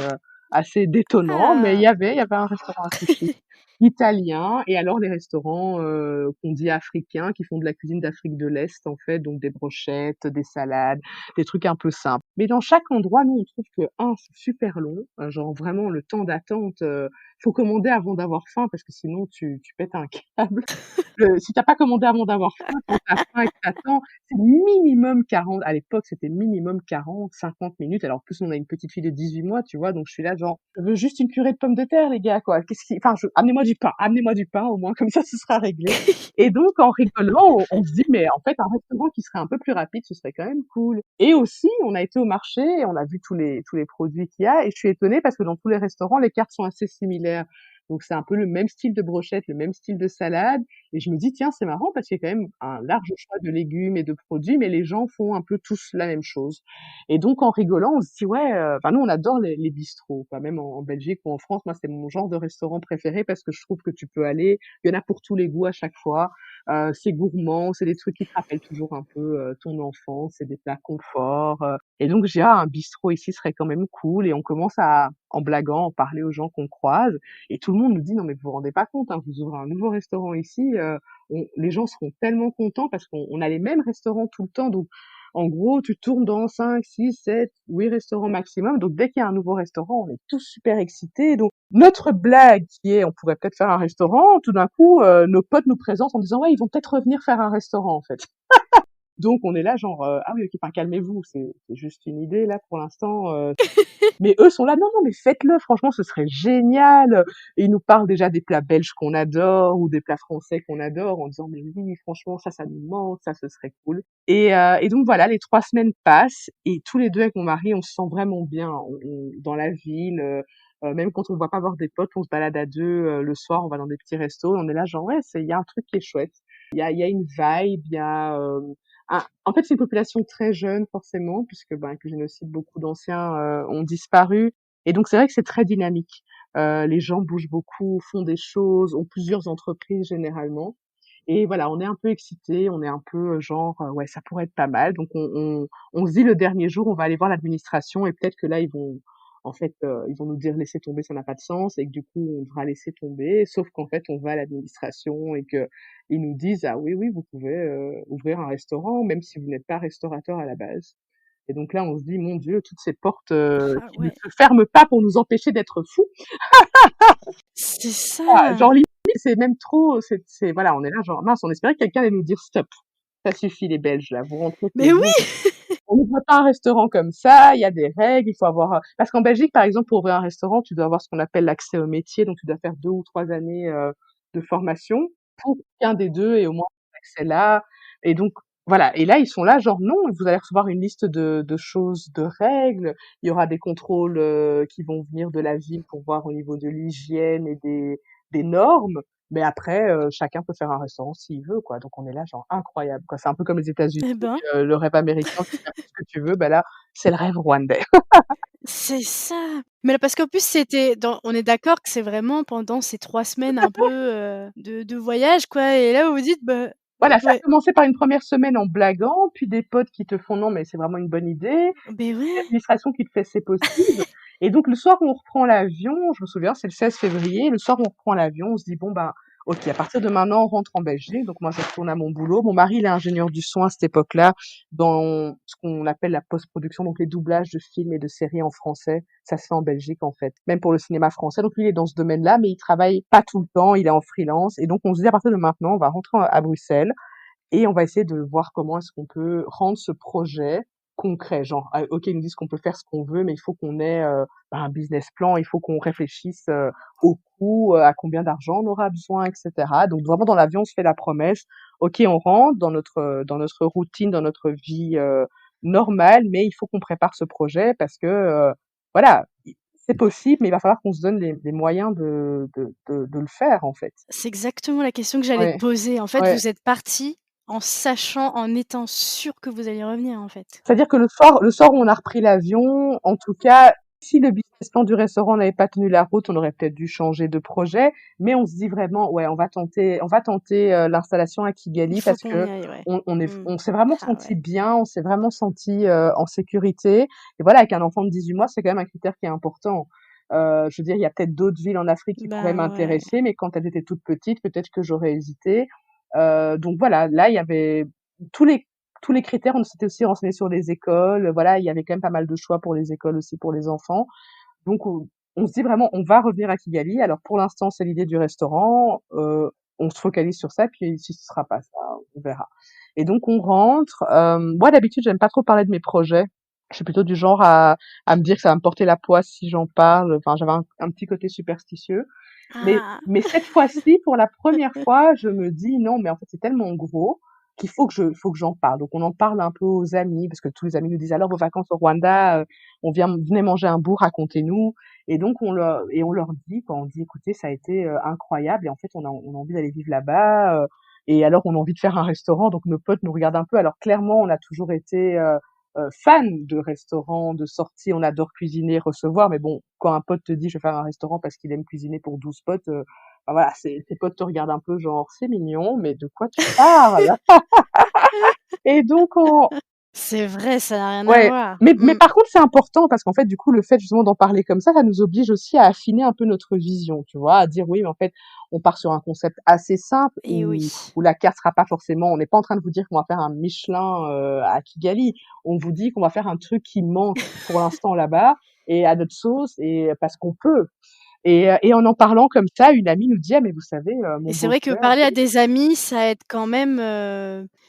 assez détonnant, mais Ah! il y avait un restaurant à sushi italien, et alors les restaurants qu'on dit africains, qui font de la cuisine d'Afrique de l'Est en fait, donc des brochettes, des salades, des trucs un peu simples. Mais dans chaque endroit, nous on trouve que c'est super long, genre vraiment le temps d'attente. Faut commander avant d'avoir faim parce que sinon tu pètes un câble. Si t'as pas commandé avant d'avoir faim, quand t'as faim et que t'attends, c'est minimum 40. À l'époque, c'était minimum 40, 50 minutes. Alors, en plus, on a une petite fille de 18 mois, tu vois, donc je suis là, genre, je veux juste une purée de pommes de terre, les gars, quoi. Amenez-moi du pain, au moins, comme ça, ce sera réglé. Et donc, en rigolant, on se dit, mais en fait, un restaurant qui serait un peu plus rapide, ce serait quand même cool. Et aussi, on a été au marché, et on a vu tous les produits qu'il y a, et je suis étonnée parce que dans tous les restaurants, les cartes sont assez similaires. Donc, c'est un peu le même style de brochette, le même style de salade. Et je me dis, tiens, c'est marrant parce qu'il y a quand même un large choix de légumes et de produits, mais les gens font un peu tous la même chose. Et donc, en rigolant, on se dit, ouais, enfin, nous, on adore les bistrots, quand même en Belgique ou en France. Moi, c'est mon genre de restaurant préféré parce que je trouve que tu peux aller, il y en a pour tous les goûts à chaque fois. C'est gourmand, c'est des trucs qui te rappellent toujours un peu ton enfance, c'est des plats confort. Et donc, j'ai un bistrot ici serait quand même cool. Et on commence en blaguant, en parler aux gens qu'on croise. Et tout le monde nous dit, non mais vous vous rendez pas compte, hein, vous ouvrez un nouveau restaurant ici, les gens seront tellement contents parce qu'on a les mêmes restaurants tout le temps. Donc, en gros, tu tournes dans 5, 6, 7, 8 restaurants maximum. Donc, dès qu'il y a un nouveau restaurant, on est tous super excités. Donc, notre blague qui est, on pourrait peut-être faire un restaurant, tout d'un coup, nos potes nous présentent en disant, ouais, ils vont peut-être revenir faire un restaurant, en fait. Donc, on est là, genre, ah oui, ok, enfin, calmez-vous, c'est juste une idée, là, pour l'instant. Mais eux sont là, non, non, mais faites-le, franchement, ce serait génial. Et ils nous parlent déjà des plats belges qu'on adore ou des plats français qu'on adore en disant, mais oui, franchement, ça nous manque, ça, ce serait cool. Et donc voilà, les 3 semaines passent et tous les deux avec mon mari, on se sent vraiment bien dans la ville. Même quand on ne va pas voir des potes, on se balade à deux. Le soir, on va dans des petits restos et on est là, genre, ouais, il y a un truc qui est chouette. Il y a une vibe, il y a en fait, c'est une population très jeune, forcément, puisque, avec le génocide, beaucoup d'anciens ont disparu. Et donc, c'est vrai que c'est très dynamique. Les gens bougent beaucoup, font des choses, ont plusieurs entreprises généralement. Et voilà, on est un peu excités, on est un peu genre, ouais, ça pourrait être pas mal. Donc, on se dit le dernier jour, on va aller voir l'administration et peut-être que là, en fait, ils vont nous dire laissez tomber, ça n'a pas de sens et que du coup, on devra laisser tomber. Sauf qu'en fait, on va à l'administration et que ils nous disent ah oui, oui, vous pouvez ouvrir un restaurant, même si vous n'êtes pas restaurateur à la base. Et donc là, on se dit mon Dieu, toutes ces portes Ah qui ne ouais, se ferment pas pour nous empêcher d'être fous. c'est Ah, ça! genre limite, c'est même trop, voilà, on est là genre mince, on espérait que quelqu'un allait nous dire stop. Ça suffit les Belges là, vous rentrez tous Mais les oui! jours. On n'ouvre pas un restaurant comme ça, il y a des règles, il faut avoir parce qu'en Belgique, par exemple, pour ouvrir un restaurant, tu dois avoir ce qu'on appelle l'accès au métier, donc tu dois faire 2 ou 3 années de formation pour qu'un des deux ait au moins cet accès-là. Et donc voilà. Et là, ils sont là, genre non, vous allez recevoir une liste de choses, de règles. Il y aura des contrôles qui vont venir de la ville pour voir au niveau de l'hygiène et des normes. Mais après, chacun peut faire un restaurant s'il veut, quoi. Donc on est là, genre incroyable, quoi. C'est un peu comme les États-Unis, Eh ben, le rêve américain, tu fais ce que tu veux. Bah là, c'est le rêve rwandais. c'est ça! Mais là, parce qu'en plus, c'était dans on est d'accord que c'est vraiment pendant ces 3 semaines un peu, de voyage, quoi et là, vous vous dites: «Bah, Voilà, ça a ouais, commencé par une première semaine en blaguant, puis des potes qui te font: «Non, mais c'est vraiment une bonne idée», beh, ouais, l'administration qui te fait: «C'est possible», et donc le soir où on reprend l'avion, je me souviens, c'est le 16 février, le soir où on reprend l'avion, on se dit: «Bon, ben, OK, à partir de maintenant, on rentre en Belgique». Donc moi, je retourne à mon boulot. Mon mari, il est ingénieur du son à cette époque-là, dans ce qu'on appelle la post-production, donc les doublages de films et de séries en français. Ça se fait en Belgique, en fait, même pour le cinéma français. Donc lui, il est dans ce domaine-là, mais il travaille pas tout le temps, il est en freelance. Et donc on se dit, à partir de maintenant, on va rentrer à Bruxelles et on va essayer de voir comment est-ce qu'on peut rendre ce projet concret. Genre, OK, ils nous disent qu'on peut faire ce qu'on veut, mais il faut qu'on ait un business plan, il faut qu'on réfléchisse au coût, à combien d'argent on aura besoin, etc. Donc vraiment dans l'avion, on se fait la promesse. OK, on rentre dans notre routine, dans notre vie normale, mais il faut qu'on prépare ce projet parce que voilà, c'est possible, mais il va falloir qu'on se donne les moyens de le faire en fait. c'est exactement la question que j'allais te Ouais, poser. En fait, ouais. vous êtes partis en sachant, en étant sûrs que vous alliez revenir, en fait? C'est-à-dire que le soir où on a repris l'avion, en tout cas, si le business plan du restaurant n'avait pas tenu la route, on aurait peut-être dû changer de projet. Mais on se dit vraiment, ouais, on va tenter l'installation à Il Kigali faut parce qu'on que y aille, ouais. Mmh. on s'est vraiment Ah senti ouais. bien, on s'est vraiment senti en sécurité. Et voilà, avec un enfant de 18 mois, c'est quand même un critère qui est important. Je veux dire, il y a peut-être d'autres villes en Afrique qui pourraient Bah, ouais. m'intéresser, mais quand elles étaient toutes petites, peut-être que j'aurais hésité. Donc voilà, là, il y avait tous les tous les critères. On s'était aussi renseigné sur les écoles. Voilà, il y avait quand même pas mal de choix pour les écoles aussi pour les enfants. Donc on se dit vraiment, on va revenir à Kigali. Alors pour l'instant, c'est l'idée du restaurant. On se focalise sur ça, puis si ce sera pas ça, on verra. Et donc on rentre. Moi d'habitude, j'aime pas trop parler de mes projets. Je suis plutôt du genre à me dire que ça va me porter la poisse si j'en parle. Enfin, j'avais un petit côté superstitieux. Ah! Mais cette fois-ci, pour la première fois, je me dis non, mais en fait, c'est tellement gros qu'il faut que j'en parle. Donc, on en parle un peu aux amis, parce que tous les amis nous disent alors vos vacances au Rwanda, venez manger un bout, racontez-nous. Et donc, on leur dit, quand on dit, écoutez, ça a été incroyable, et en fait, on a envie d'aller vivre là-bas, et alors, on a envie de faire un restaurant. Donc, nos potes nous regardent un peu. Alors, clairement, on a toujours été fan de restaurants, de sorties, on adore cuisiner, recevoir, mais bon, quand un pote te dit je vais faire un restaurant parce qu'il aime cuisiner pour 12 potes, bah voilà, tes potes te regardent un peu genre c'est mignon, mais de quoi tu parles? Et donc C'est vrai, ça n'a rien à ouais, voir. mais Mmh. par contre, c'est important parce qu'en fait, du coup, le fait justement d'en parler comme ça nous oblige aussi à affiner un peu notre vision, tu vois? À dire: «Oui, mais en fait, on part sur un concept assez simple Et oui. où la carte sera pas forcément, on n'est pas en train de vous dire qu'on va faire un Michelin, à Kigali. On vous dit qu'on va faire un truc qui manque pour l'instant là-bas et à notre sauce et parce qu'on peut». Et en parlant comme ça, une amie nous dit: «Ah mais vous savez, Et mon c'est vrai que beau-frère». parler à des amis, ça aide quand même,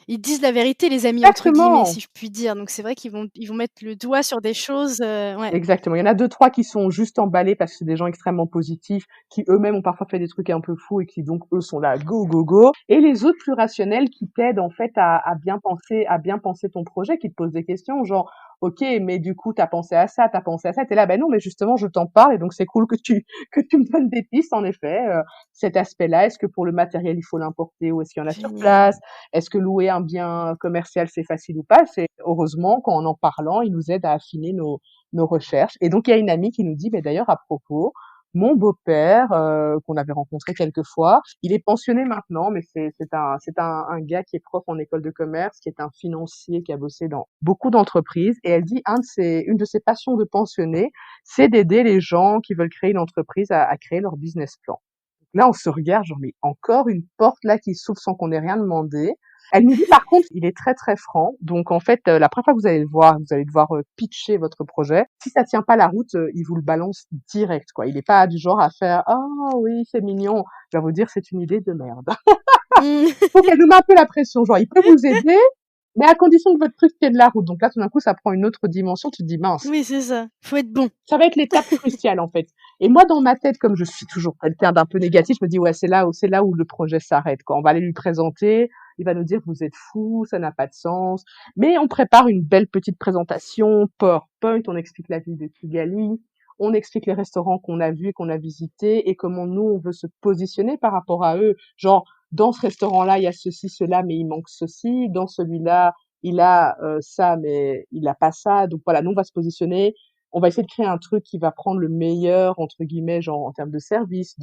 ils disent la vérité «les amis» entre guillemets, Exactement! si je puis dire. Donc c'est vrai qu'ils vont mettre le doigt sur des choses, ouais. Exactement. Il y en a deux trois qui sont juste emballés parce que c'est des gens extrêmement positifs, qui eux-mêmes ont parfois fait des trucs un peu fous et qui donc eux sont là go, go, go. Et les autres plus rationnels qui t'aident en fait à bien penser ton projet, qui te posent des questions genre OK, mais du coup t'as pensé à ça, t'as pensé à ça. T'es là, ben non, mais justement je t'en parle et donc c'est cool que tu me donnes des pistes en effet. Cet aspect-là, est-ce que pour le matériel il faut l'importer ou est-ce qu'il y en a sur Génial. place? Est-ce que louer un bien commercial c'est facile ou pas? C'est heureusement qu'en parlant, ils nous aident à affiner nos recherches. Et donc, il y a une amie qui nous dit, mais d'ailleurs, à propos, mon beau-père, qu'on avait rencontré quelques fois, il est pensionné maintenant, mais c'est un gars qui est prof en école de commerce, qui est un financier, qui a bossé dans beaucoup d'entreprises. Et elle dit, une de ses passions de pensionné, c'est d'aider les gens qui veulent créer une entreprise à créer leur business plan. Là, on se regarde, genre, mais encore une porte là qui s'ouvre sans qu'on ait rien demandé. Elle nous dit par contre, il est très très franc. Donc en fait, la première fois que vous allez le voir, vous allez devoir pitcher votre projet. Si ça tient pas la route, il vous le balance direct, quoi. Il est pas du genre à faire, ah oui, c'est mignon. Il va vous dire, c'est une idée de merde. Mmh. Donc elle nous met un peu la pression, genre, il peut vous aider, mais à condition que votre truc tienne la route. Donc là, tout d'un coup, ça prend une autre dimension. Tu te dis, mince, Oui, c'est ça. Faut être bon. ça va être l'étape cruciale en fait. Et moi dans ma tête, comme je suis toujours quelqu'un d'un peu négatif, je me dis ouais c'est là où le projet s'arrête quoi. On va aller lui présenter, il va nous dire vous êtes fous, ça n'a pas de sens. Mais on prépare une belle petite présentation PowerPoint, on explique la ville de Kigali, on explique les restaurants qu'on a vus, qu'on a visités et comment nous, on veut se positionner par rapport à eux. Genre, dans ce restaurant-là, il y a ceci, cela, mais il manque ceci. Dans celui-là, il a ça, mais il a pas ça. Donc voilà, nous, on va se positionner. On va essayer de créer un truc qui va prendre le meilleur, entre guillemets, genre en termes de service,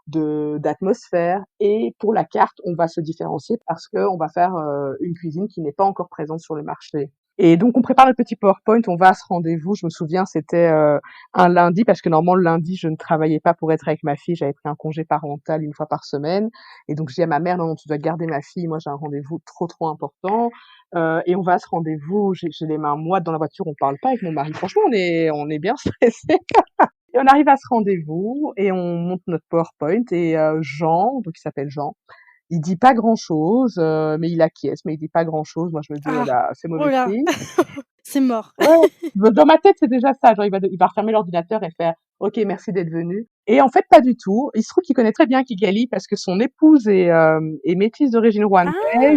d'atmosphère. Et pour la carte, on va se différencier parce que on va faire une cuisine qui n'est pas encore présente sur le marché. Et donc, on prépare le petit PowerPoint, on va à ce rendez-vous. Je me souviens, c'était un lundi, parce que normalement, le lundi, je ne travaillais pas pour être avec ma fille. J'avais pris un congé parental une fois par semaine. Et donc, je dis à ma mère, non, non, tu dois garder ma fille. Moi, j'ai un rendez-vous trop, trop important. Et on va à ce rendez-vous. J'ai les mains moites dans la voiture. On parle pas avec mon mari. Franchement, on est bien stressés. Et on arrive à ce rendez-vous et on monte notre PowerPoint. Et Jean, donc il s'appelle Jean, il dit pas grand-chose, mais il acquiesce, mais il dit pas grand-chose. Moi, je me dis, oh là Ah! là, c'est Oh mauvais là! signe. C'est mort. Ouais, dans ma tête, c'est déjà ça. Genre, il va refermer l'ordinateur et faire, OK, merci d'être venu. Et en fait, pas du tout. Il se trouve qu'il connaît très bien Kigali parce que son épouse est métisse d'origine rwandaise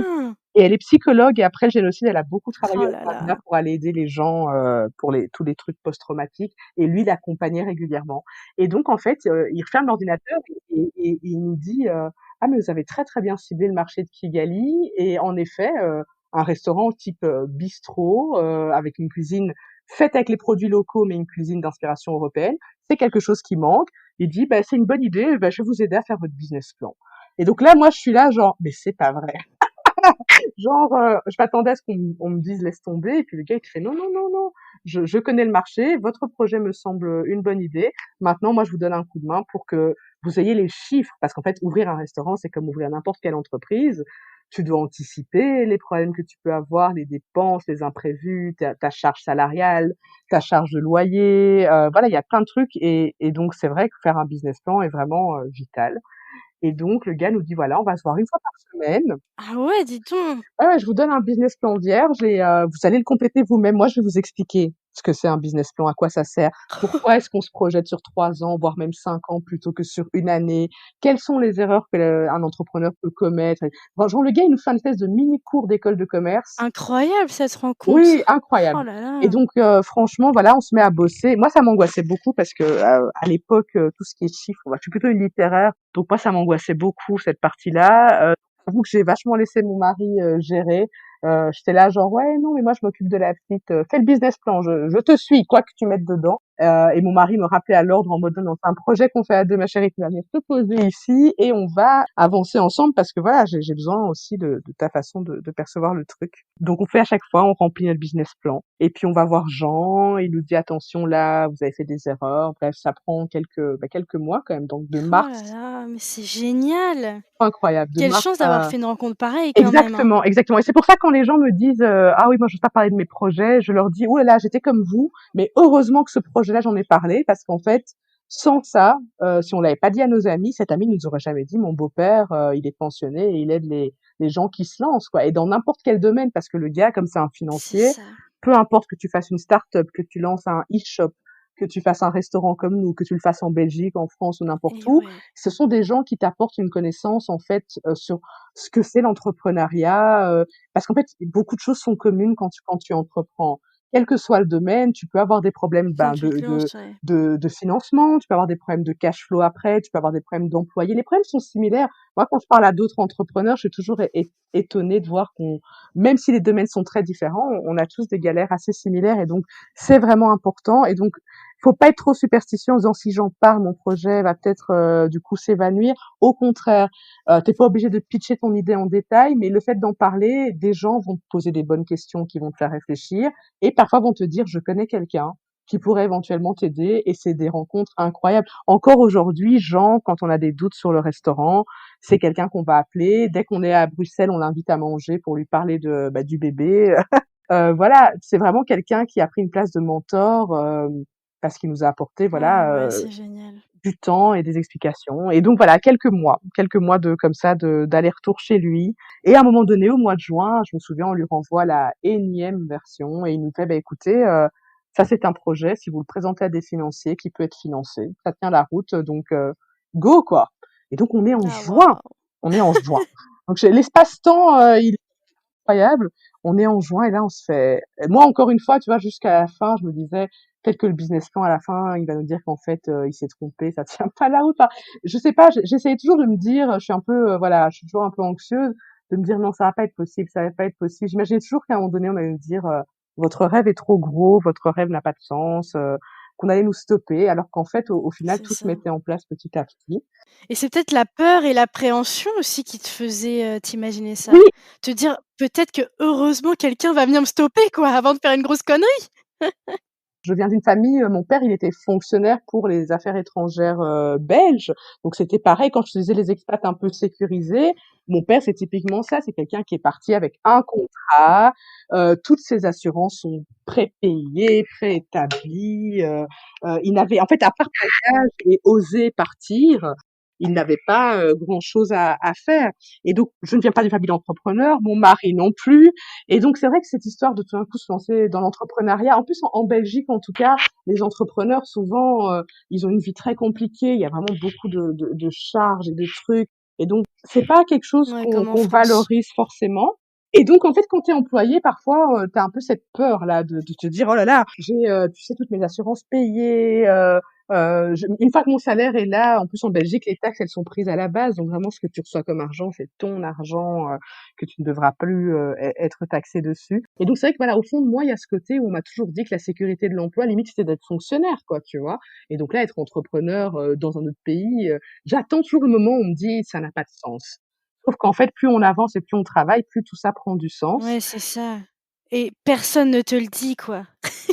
Ah! et elle est psychologue. Et après le génocide, elle a beaucoup travaillé Oh au là Rwanda là. pour aller aider les gens pour tous les trucs post-traumatiques. Et lui, il l'accompagnait régulièrement. Et donc, en fait, il referme l'ordinateur et il nous dit, ah, mais vous avez très, très bien ciblé le marché de Kigali. Et en effet, un restaurant type bistrot avec une cuisine faite avec les produits locaux mais une cuisine d'inspiration européenne, c'est quelque chose qui manque. Il dit bah c'est une bonne idée, bah, je vais vous aider à faire votre business plan. Et donc là moi je suis là genre mais c'est pas vrai. Genre je m'attendais à ce qu'on me dise laisse tomber et puis le gars il te fait non non non non, je connais le marché, votre projet me semble une bonne idée. Maintenant moi je vous donne un coup de main pour que vous ayez les chiffres parce qu'en fait ouvrir un restaurant c'est comme ouvrir n'importe quelle entreprise. Tu dois anticiper les problèmes que tu peux avoir, les dépenses, les imprévus, ta charge salariale, ta charge de loyer, voilà, il y a plein de trucs et donc c'est vrai que faire un business plan est vraiment vital. Et donc le gars nous dit voilà, on va se voir une fois par semaine. Ah ouais, dis donc! Ah ouais, je vous donne un business plan vierge et vous allez le compléter vous-même. Moi, je vais vous expliquer ce que c'est un business plan, à quoi ça sert, pourquoi est-ce qu'on se projette sur 3 ans, voire même 5 ans plutôt que sur une année, quelles sont les erreurs que un entrepreneur peut commettre. Franchement, le gars, il nous fait une espèce de mini cours d'école de commerce. Incroyable cette Oui, rencontre! Oh incroyable. là Et là! donc, franchement, voilà, on se met à bosser. Moi, ça m'angoissait beaucoup parce que à l'époque, tout ce qui est chiffres, je suis plutôt une littéraire, donc moi, ça m'angoissait beaucoup cette partie-là. J'avoue que j'ai vachement laissé mon mari gérer. J'étais là genre ouais non mais moi je m'occupe de la petite. Fais le business plan, je te suis quoi que tu mettes dedans. Et mon mari me rappelait à l'ordre en mode non c'est un projet qu'on fait à deux ma chérie, tu vas venir te poser ici et on va avancer ensemble parce que voilà j'ai besoin aussi de ta façon de percevoir le truc. Donc on fait à chaque fois on remplit notre business plan et puis on va voir Jean, il nous dit attention là vous avez fait des erreurs. Bref ça prend quelques mois quand même donc de Oh là mars là, mais c'est génial! incroyable de Quelle mars chance d'avoir à fait une rencontre pareille quand même, hein. exactement, exactement. Et c'est pour ça quand les gens me disent ah oui moi je veux pas parler de mes projets, je leur dis oh là là j'étais comme vous, mais heureusement que ce projet-là j'en ai parlé parce qu'en fait sans ça, si on l'avait pas dit à nos amis, cet ami nous aurait jamais dit mon beau-père il est pensionné et il aide les gens qui se lancent quoi. Et dans n'importe quel domaine parce que le gars comme c'est un C'est financier, ça. peu importe que tu fasses une start-up, que tu lances un e-shop, que tu fasses un restaurant comme nous, que tu le fasses en Belgique, en France ou n'importe Et où, ouais, ce sont des gens qui t'apportent une connaissance en fait sur ce que c'est l'entrepreneuriat, parce qu'en fait, beaucoup de choses sont communes quand tu entreprends. Quel que soit le domaine, tu peux avoir des problèmes, quand ben, tu te lances, ouais. de financement, tu peux avoir des problèmes de cash flow après, tu peux avoir des problèmes d'employés. Les problèmes sont similaires. Moi, quand je parle à d'autres entrepreneurs, je suis toujours étonnée de voir qu'on, même si les domaines sont très différents, on a tous des galères assez similaires et donc c'est vraiment important. Et donc, faut pas être trop superstitieux en disant si j'en parle, mon projet va peut-être du coup s'évanouir. Au contraire, t'es pas obligé de pitcher ton idée en détail, mais le fait d'en parler, des gens vont te poser des bonnes questions qui vont te faire réfléchir et parfois vont te dire je connais quelqu'un qui pourrait éventuellement t'aider et c'est des rencontres incroyables. Encore aujourd'hui, Jean, quand on a des doutes sur le restaurant, c'est quelqu'un qu'on va appeler. Dès qu'on est à Bruxelles, on l'invite à manger pour lui parler du bébé. Voilà, c'est vraiment quelqu'un qui a pris une place de mentor parce qu'il nous a apporté Ah voilà ouais, c'est génial. du temps et des explications. Et donc voilà, quelques mois de comme ça de d'aller-retour chez lui. Et à un moment donné, au mois de juin, je me souviens, on lui renvoie la énième version et il nous fait bah écoutez, ça c'est un projet, si vous le présentez à des financiers, qui peut être financé, ça tient la route, donc go quoi. Et donc on est en Ah juin, waouh! on est en juin. Donc l'espace-temps, il est incroyable. On est en juin et là on se fait. Et moi encore une fois, tu vois, jusqu'à la fin, je me disais peut-être que le business plan à la fin, il va nous dire qu'en fait, il s'est trompé, ça tient pas la route. Enfin, je sais pas, j'essayais toujours de me dire, je suis un peu, voilà, je suis toujours un peu anxieuse, de me dire non, ça va pas être possible, ça va pas être possible. J'imaginais toujours qu'à un moment donné, on allait me dire, votre rêve est trop gros, votre rêve n'a pas de sens, qu'on allait nous stopper, alors qu'en fait, au final, C'est tout se ça. mettait en place petit à petit. Et c'est peut-être la peur et l'appréhension aussi qui te faisaient, t'imaginer ça? Oui, Te dire: «Peut-être que heureusement quelqu'un va venir me stopper quoi, avant de faire une grosse connerie!» je viens d'une famille, mon père, il était fonctionnaire pour les affaires étrangères, belges, donc c'était pareil quand je disais les expats un peu sécurisés. Mon père, c'est typiquement ça, c'est quelqu'un qui est parti avec un contrat, toutes ses assurances sont prépayées, préétablies, il n'avait en fait, à part voyage et oser partir, il n'avait pas, grand-chose à faire et donc je ne viens pas d'une famille d'entrepreneurs, mon mari non plus et donc c'est vrai que cette histoire de tout d'un coup se lancer dans l'entrepreneuriat, en plus en Belgique en tout cas, les entrepreneurs souvent, ils ont une vie très compliquée, il y a vraiment beaucoup de charges et de trucs et donc c'est pas quelque chose Ouais, qu'on comme en qu'on France. valorise forcément et donc en fait quand tu es employé parfois, tu as un peu cette peur là de te dire: «Oh là là, j'ai, tu sais toutes mes assurances payées, une fois que mon salaire est là», en plus en Belgique les taxes elles sont prises à la base, donc vraiment ce que tu reçois comme argent, c'est ton argent, que tu ne devras plus être taxé dessus. Et donc c'est vrai que voilà, au fond de moi, il y a ce côté où on m'a toujours dit que la sécurité de l'emploi, limite, c'était d'être fonctionnaire, quoi, tu vois. Et donc là, être entrepreneur dans un autre pays, j'attends toujours le moment où on me dit ça n'a pas de sens. Sauf qu'en fait, plus on avance et plus on travaille, plus tout ça prend du sens. Ouais, c'est ça et personne ne te le dit quoi.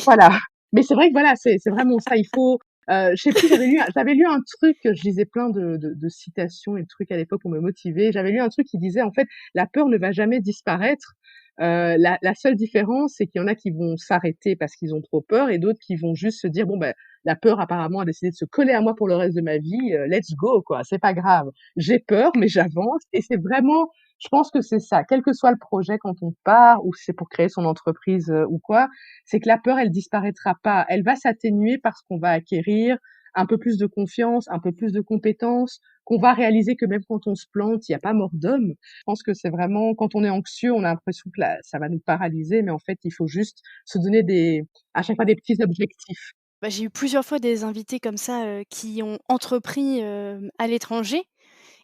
Voilà. Mais c'est vrai que voilà, c'est vraiment ça. Il faut, je sais plus, j'avais lu un truc, je lisais plein de citations et de trucs à l'époque pour me motiver. J'avais lu un truc qui disait en fait, la peur ne va jamais disparaître. La seule différence, c'est qu'il y en a qui vont s'arrêter parce qu'ils ont trop peur et d'autres qui vont juste se dire bon ben la peur apparemment a décidé de se coller à moi pour le reste de ma vie. Let's go quoi, c'est pas grave. J'ai peur mais j'avance et c'est vraiment, je pense que c'est ça. Quel que soit le projet quand on part ou si c'est pour créer son entreprise ou quoi, c'est que la peur, elle disparaîtra pas. Elle va s'atténuer parce qu'on va acquérir un peu plus de confiance, un peu plus de compétences, qu'on va réaliser que même quand on se plante, il n'y a pas mort d'homme. Je pense que c'est vraiment, quand on est anxieux, on a l'impression que ça va nous paralyser, mais en fait, il faut juste se donner à chaque fois des petits objectifs. Bah, j'ai eu plusieurs fois des invités comme ça, qui ont entrepris, à l'étranger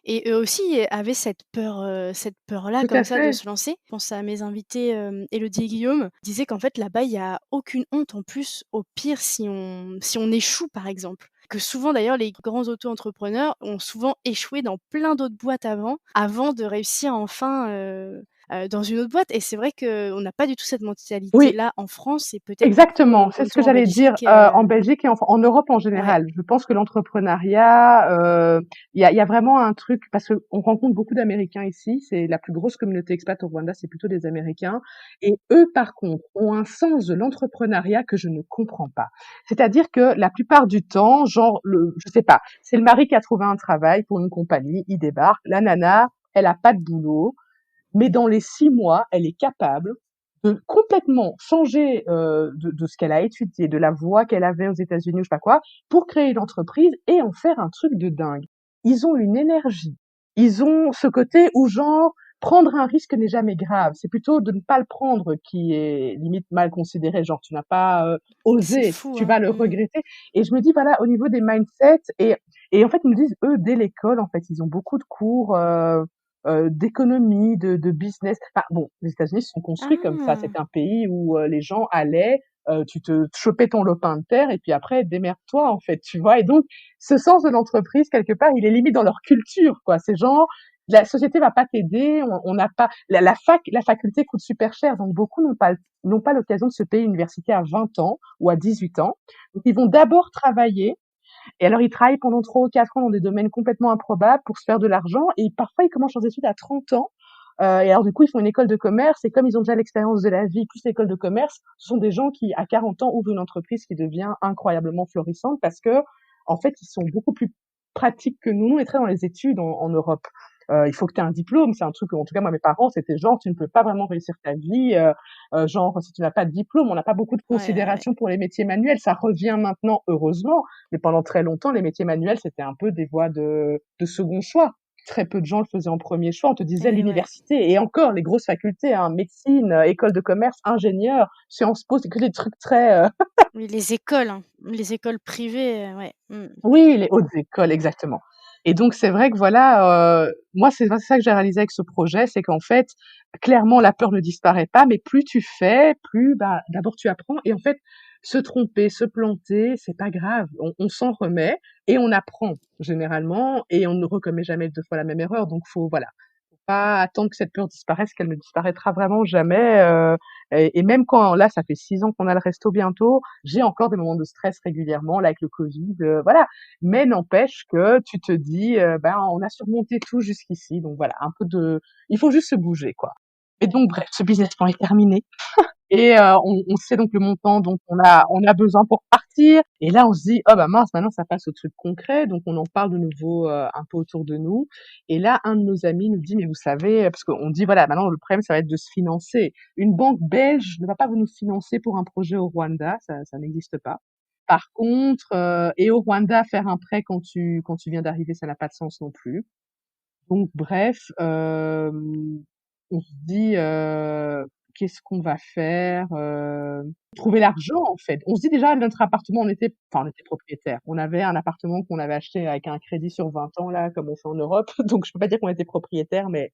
et eux aussi avaient cette peur-là Tout à comme ça de fait. se lancer. Je pense à mes invités, Élodie et Guillaume, disaient qu'en fait là-bas, il y a aucune honte en plus, au pire si on échoue par exemple. Que souvent d'ailleurs les grands auto-entrepreneurs ont souvent échoué dans plein d'autres boîtes avant de réussir enfin, dans une autre boîte et c'est vrai qu'on n'a pas du tout cette Oui, mentalité-là en France et peut-être du coup, exactement, c'est comme ce que toi en j'allais dire, Belgique, en Belgique et en Europe en ouais. général. Je pense que l'entrepreneuriat, il y a vraiment un truc parce qu'on rencontre beaucoup d'Américains ici, c'est la plus grosse communauté expat au Rwanda, c'est plutôt des Américains et eux, par contre, ont un sens de l'entrepreneuriat que je ne comprends pas. C'est-à-dire que la plupart du temps, genre je sais pas, c'est le mari qui a trouvé un travail pour une compagnie, il débarque, la nana, elle a pas de boulot, mais dans les 6 mois, elle est capable de complètement changer, de ce qu'elle a étudié, de la voie qu'elle avait aux États-Unis ou je sais pas quoi, pour créer une entreprise et en faire un truc de dingue. Ils ont une énergie. Ils ont ce côté où genre, prendre un risque n'est jamais grave. C'est plutôt de ne pas le prendre qui est limite mal considéré. Genre, tu n'as pas, C'est osé, fou, tu hein. vas le Mmh. regretter. Et je me dis, voilà, au niveau des mindsets et en fait, ils me disent, eux, dès l'école, en fait, ils ont beaucoup de cours, d'économie, de business. Enfin, bon, les États-Unis se sont construits comme ça. Ah! C'est un pays où les gens allaient, tu te chopais ton lopin de terre et puis après, démerde-toi, en fait, tu vois. Et donc, ce sens de l'entreprise, quelque part, il est limite dans leur culture, quoi. C'est genre, la société va pas t'aider, on n'a pas, la faculté coûte super cher, donc beaucoup n'ont pas l'occasion de se payer une université à 20 ans ou à 18 ans. Donc, ils vont d'abord travailler et alors, ils travaillent pendant 3 ou 4 ans dans des domaines complètement improbables pour se faire de l'argent et parfois, ils commencent leurs études à 30 ans. Et alors, du coup, ils font une école de commerce et comme ils ont déjà l'expérience de la vie plus l'école de commerce, ce sont des gens qui, à 40 ans, ouvrent une entreprise qui devient incroyablement florissante parce que, en fait, ils sont beaucoup plus pratiques que nous. Nous, on est très dans les études en Europe. Il faut que tu aies un diplôme. C'est un truc, en tout cas, moi, mes parents, c'était genre, tu ne peux pas vraiment réussir ta vie. Genre, si tu n'as pas de diplôme, on n'a pas beaucoup de Ouais, ouais, ouais. considération pour les métiers manuels. Ça revient maintenant, heureusement, mais pendant très longtemps, les métiers manuels, c'était un peu des voies de second choix. très peu de gens le faisaient en premier choix. On te disait Et ouais. l'université et encore les grosses facultés, hein, médecine, école de commerce, ingénieur, Sciences Po, c'est que des trucs très, Oui, les écoles, hein, les écoles privées, ouais. Mmh. oui, les hautes écoles, exactement. Et donc c'est vrai que voilà, moi c'est ça que j'ai réalisé avec ce projet, c'est qu'en fait, clairement la peur ne disparaît pas, mais plus tu fais, plus bah, d'abord tu apprends et en fait, se tromper, se planter, c'est pas grave. On s'en remet et on apprend généralement et on ne recommet jamais 2 fois la même erreur. Donc faut voilà, pas attendre que cette peur disparaisse, qu'elle ne disparaîtra vraiment jamais. Et même quand là, ça fait 6 ans qu'on a le resto bientôt, j'ai encore des moments de stress régulièrement, là avec le Covid, voilà. Mais n'empêche que tu te dis, ben on a surmonté tout jusqu'ici, donc voilà, un peu de, il faut juste se bouger quoi. Et donc bref, ce business plan est terminé. Et on sait donc le montant dont on a besoin pour partir. Et là, on se dit, oh bah mince, maintenant ça passe au truc concret. Donc on en parle de nouveau un peu autour de nous. Et là, un de nos amis nous dit, mais vous savez, parce qu'on dit, voilà, maintenant le problème, ça va être de se financer. Une banque belge ne va pas vous nous financer pour un projet au Rwanda, ça n'existe pas. Par contre, et au Rwanda, faire un prêt quand tu viens d'arriver, ça n'a pas de sens non plus. Donc bref, on se dit, «Qu'est-ce qu'on va faire?» Trouver l'argent, en fait. On se dit déjà notre appartement, on était propriétaires. On avait un appartement qu'on avait acheté avec un crédit sur 20 ans là, comme on fait en Europe. Donc je peux pas dire qu'on était propriétaires, mais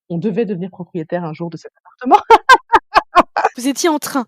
on devait devenir propriétaire un jour de cet appartement. Vous étiez en train.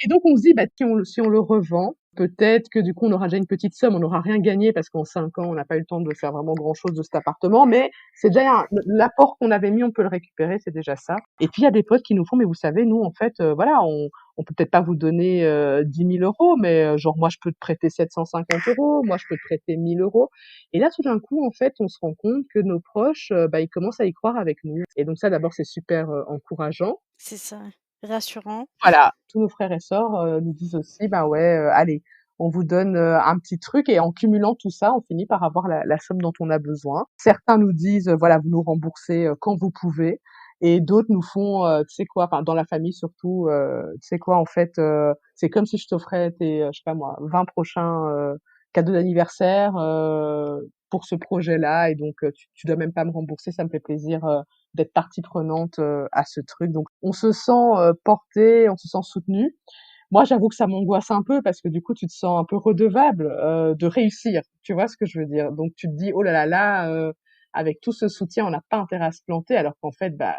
Et donc on se dit, bah, si on le revend, peut-être que du coup on aura déjà une petite somme, on n'aura rien gagné parce qu'en 5 ans on n'a pas eu le temps de faire vraiment grand-chose de cet appartement, mais c'est déjà l'apport qu'on avait mis, on peut le récupérer, c'est déjà ça. Et puis il y a des potes qui nous font, mais vous savez, nous en fait, voilà, on peut peut-être pas vous donner 10 000 euros, mais genre moi je peux te prêter 750 euros, moi je peux te prêter 1 000 euros. Et là tout d'un coup en fait on se rend compte que nos proches, bah, ils commencent à y croire avec nous. Et donc ça d'abord c'est super encourageant. C'est ça, rassurant. Voilà, tous nos frères et sœurs, nous disent aussi: «Bah, ouais, allez, on vous donne, un petit truc» et en cumulant tout ça, on finit par avoir la somme dont on a besoin. Certains nous disent, «Voilà, vous nous remboursez, quand vous pouvez» et d'autres nous font, «Tu sais quoi?» enfin, dans la famille surtout, «Tu sais quoi? En fait, c'est comme si je t'offrais tes, je sais pas moi, 20 prochains, cadeaux d'anniversaire, pour ce projet-là et donc tu dois même pas me rembourser, ça me fait plaisir, d'être partie prenante, à ce truc». Donc on se sent, porté, on se sent soutenu. Moi, j'avoue que ça m'angoisse un peu parce que du coup, tu te sens un peu redevable, de réussir. Tu vois ce que je veux dire? Donc tu te dis: «Oh là là là, avec tout ce soutien, on n'a pas intérêt à se planter», alors qu'en fait, bah,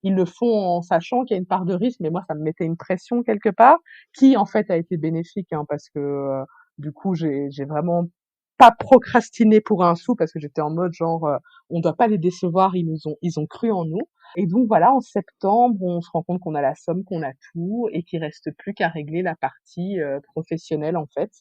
ils le font en sachant qu'il y a une part de risque, mais moi, ça me mettait une pression quelque part, qui en fait a été bénéfique, hein, parce que, du coup, j'ai vraiment pas procrastiné pour un sou parce que j'étais en mode genre, on doit pas les décevoir, ils ont cru en nous. Et donc voilà, en septembre, on se rend compte qu'on a la somme, qu'on a tout et qu'il reste plus qu'à régler la partie, professionnelle, en fait.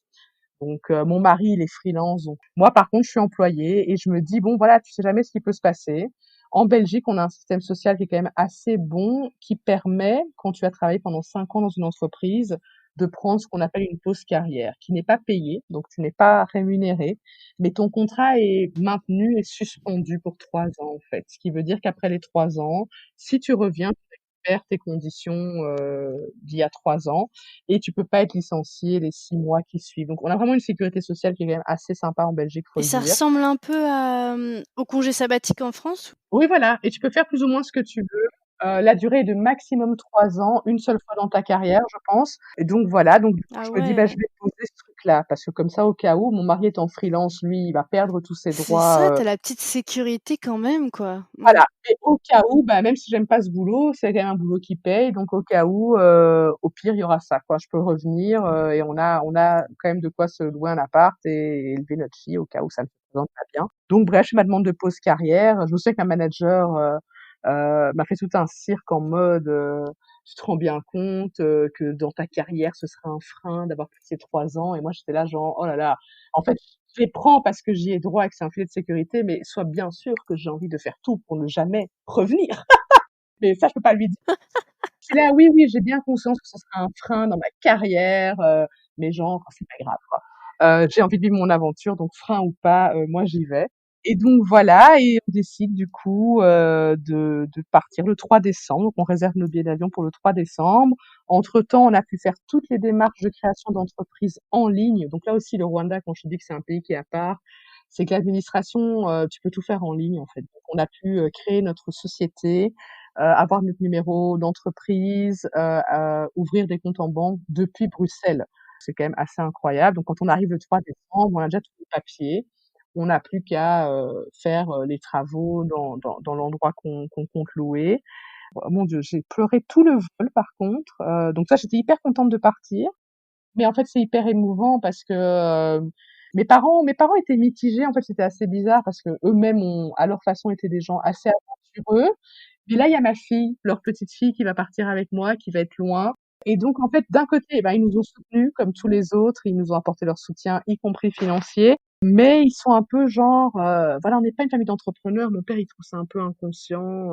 Donc mon mari, il est freelance, donc moi, par contre, je suis employée et je me dis: «Bon, voilà, tu sais jamais ce qui peut se passer». En Belgique, on a un système social qui est quand même assez bon, qui permet, quand tu as travaillé pendant 5 ans dans une entreprise, de prendre ce qu'on appelle une pause carrière, qui n'est pas payée, donc tu n'es pas rémunéré, mais ton contrat est maintenu et suspendu pour 3 ans, en fait. Ce qui veut dire qu'après les 3 ans, si tu reviens, tu récupères tes conditions, d'il y a 3 ans et tu peux pas être licencié les 6 mois qui suivent. Donc on a vraiment une sécurité sociale qui est quand même assez sympa en Belgique, faut Et le ça dire. ressemble un peu à, au congé sabbatique en France? Oui, voilà, et tu peux faire plus ou moins ce que tu veux. La durée est de maximum 3 ans, une seule fois dans ta carrière, je pense. Et donc voilà, donc du coup, Ah je me dis: «Bah, je ouais, vais poser ce truc-là» parce que comme ça, au cas où, mon mari est en freelance, lui, il va perdre tous ses c'est ça, droits, tu as la petite sécurité quand même, quoi. Mmh. voilà, et au cas où, bah, même si j'aime pas ce boulot, c'est quand même un boulot qui paye, donc au cas où, au pire, il y aura ça, quoi. Je peux revenir, et on a quand même de quoi se louer un appart et élever notre fille au cas où ça ne se présente pas bien. Donc bref, je fais ma demande de pause carrière. Je sais que ma manager, m'a fait tout un cirque en mode, «Tu te rends bien compte, que dans ta carrière, ce sera un frein d'avoir pris ces 3 ans?» et moi, j'étais là genre: «Oh là là». En fait, je les prends parce que j'y ai droit et que c'est un filet de sécurité, mais sois bien sûr que j'ai envie de faire tout pour ne jamais revenir. Mais ça, je peux pas lui dire. Je suis là: «Oui, oui, j'ai bien conscience que ce sera un frein dans ma carrière, mais genre, c'est pas grave, quoi. J'ai envie de vivre mon aventure, donc frein ou pas, moi, j'y vais». Et donc voilà, et on décide du coup, de partir le 3 décembre. Donc on réserve nos billets d'avion pour le 3 décembre. Entre-temps, on a pu faire toutes les démarches de création d'entreprise en ligne. Donc là aussi, le Rwanda, quand je te dis que c'est un pays qui est à part, c'est que l'administration, tu peux tout faire en ligne, en fait. Donc on a pu, créer notre société, avoir notre numéro d'entreprise, ouvrir des comptes en banque depuis Bruxelles. C'est quand même assez incroyable. Donc quand on arrive le 3 décembre, on a déjà tous les papiers. On n'a plus qu'à, faire, les travaux dans l'endroit qu'on compte louer. Oh mon Dieu, j'ai pleuré tout le vol par contre, donc ça, j'étais hyper contente de partir. Mais en fait, c'est hyper émouvant parce que, mes parents étaient mitigés. En fait, c'était assez bizarre parce qu'eux-mêmes ont, à leur façon, été des gens assez aventureux. Mais là, il y a ma fille, leur petite fille qui va partir avec moi, qui va être loin. Et donc, en fait, d'un côté, eh ben, ils nous ont soutenus comme tous les autres, ils nous ont apporté leur soutien, y compris financier. Mais ils sont un peu genre, voilà, on n'est pas une famille d'entrepreneurs. Mon père, il trouve ça un peu inconscient.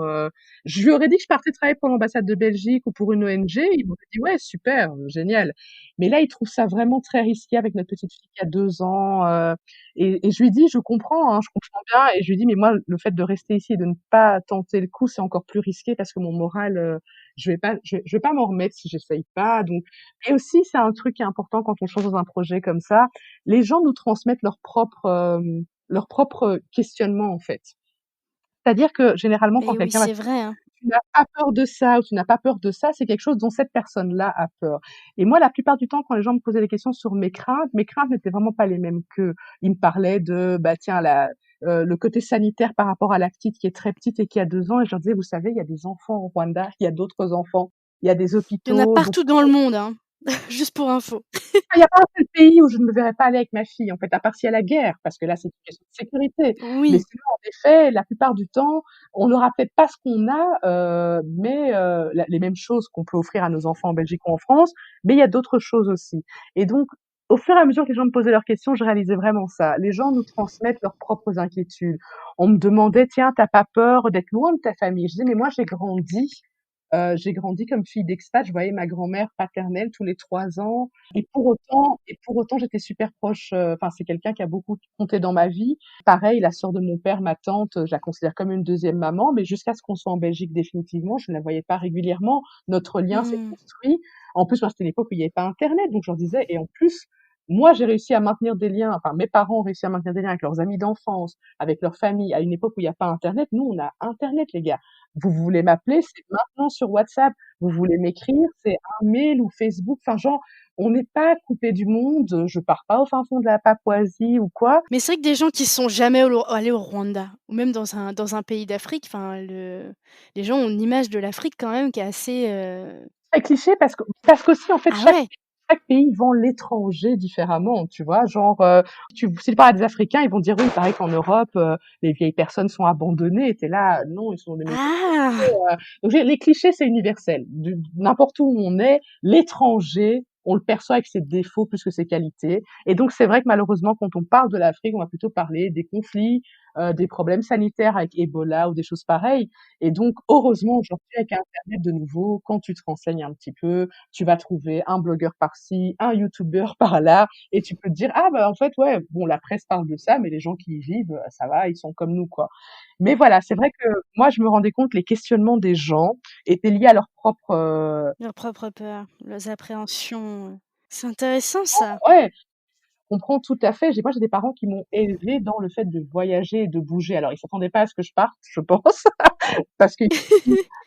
Je lui aurais dit que je partais travailler pour l'ambassade de Belgique ou pour une ONG. Il m'aurait dit, ouais, super, génial. Mais là, il trouve ça vraiment très risqué avec notre petite fille qui a 2 ans. Et je lui dis, je comprends, hein, je comprends bien. Et je lui dis, mais moi, le fait de rester ici et de ne pas tenter le coup, c'est encore plus risqué parce que mon moral, je vais pas m'en remettre si j'essaye pas. Donc, et aussi, c'est un truc qui est important quand on change dans un projet comme ça. Les gens nous transmettent leur propre questionnement, en fait. C'est-à-dire que généralement, quand Mais oui, quelqu'un va c'est vrai, hein. tu n'as pas peur de ça ou tu n'as pas peur de ça, c'est quelque chose dont cette personne-là a peur. Et moi, la plupart du temps, quand les gens me posaient des questions sur mes craintes n'étaient vraiment pas les mêmes qu'eux. Ils me parlaient de, bah tiens, le côté sanitaire par rapport à la petite qui est très petite et qui a 2 ans. Et je leur disais, vous savez, il y a des enfants au Rwanda, il y a d'autres enfants, il y a des Il y en a hôpitaux. Donc, partout dans le monde, hein. Juste pour info. il n'y a pas un seul pays où je ne me verrais pas aller avec ma fille, en fait, à part s'il y a la guerre, parce que là, c'est une question de sécurité. Mais Oui. sinon, en effet, la plupart du temps, on n'aura peut-être pas ce qu'on a, mais les mêmes choses qu'on peut offrir à nos enfants en Belgique ou en France, mais il y a d'autres choses aussi. Et donc, au fur et à mesure que les gens me posaient leurs questions, je réalisais vraiment ça. Les gens nous transmettent leurs propres inquiétudes. On me demandait, tiens, t'as pas peur d'être loin de ta famille? Je disais, mais moi, j'ai grandi comme fille d'expat. Je voyais ma grand-mère paternelle tous les 3 ans. Et pour autant, j'étais super proche. Enfin, c'est quelqu'un qui a beaucoup compté dans ma vie. Pareil, la sœur de mon père, ma tante, je la considère comme une deuxième maman. Mais jusqu'à ce qu'on soit en Belgique définitivement, je ne la voyais pas régulièrement. Notre lien s'est Mmh. construit. En plus, moi, c'était une époque où il n'y avait pas Internet, donc je leur disais. Et en plus, moi, j'ai réussi à maintenir des liens. Enfin, mes parents ont réussi à maintenir des liens avec leurs amis d'enfance, avec leur famille. À une époque où il n'y a pas Internet, nous, on a Internet, les gars. Vous voulez m'appeler, c'est maintenant sur WhatsApp. Vous voulez m'écrire, c'est un mail ou Facebook. Enfin, genre, on n'est pas coupé du monde. Je pars pas au fin fond de la Papouasie ou quoi. Mais c'est vrai que des gens qui sont jamais allés au Rwanda ou même dans un pays d'Afrique, enfin les gens ont une image de l'Afrique quand même qui est assez, Très cliché parce qu'aussi, en fait, ah chaque ouais! chaque pays vend l'étranger différemment, tu vois? Genre, si tu parles à des Africains, ils vont dire: «Oui, il paraît qu'en Europe, les vieilles personnes sont abandonnées». Tu es là: «Non, ils sont dans des maisons». Ah! Donc les clichés, c'est universel. N'importe où on est, l'étranger, on le perçoit avec ses défauts plus que ses qualités. Et donc c'est vrai que malheureusement, quand on parle de l'Afrique, on va plutôt parler des conflits, des problèmes sanitaires avec Ebola ou des choses pareilles. Et donc heureusement aujourd'hui avec Internet de nouveau, quand tu te renseignes un petit peu, tu vas trouver un blogueur par-ci, un youtubeur par-là, et tu peux te dire ah bah en fait ouais bon la presse parle de ça, mais les gens qui y vivent, ça va, ils sont comme nous quoi. Mais voilà, c'est vrai que moi, je me rendais compte que les questionnements des gens étaient liés à leur propre, Leurs propres peurs, leurs appréhensions, c'est intéressant ça. ouais, comprends tout à fait. J'ai des parents qui m'ont élevée dans le fait de voyager et de bouger. Alors, ils s'attendaient pas à ce que je parte, je pense, parce que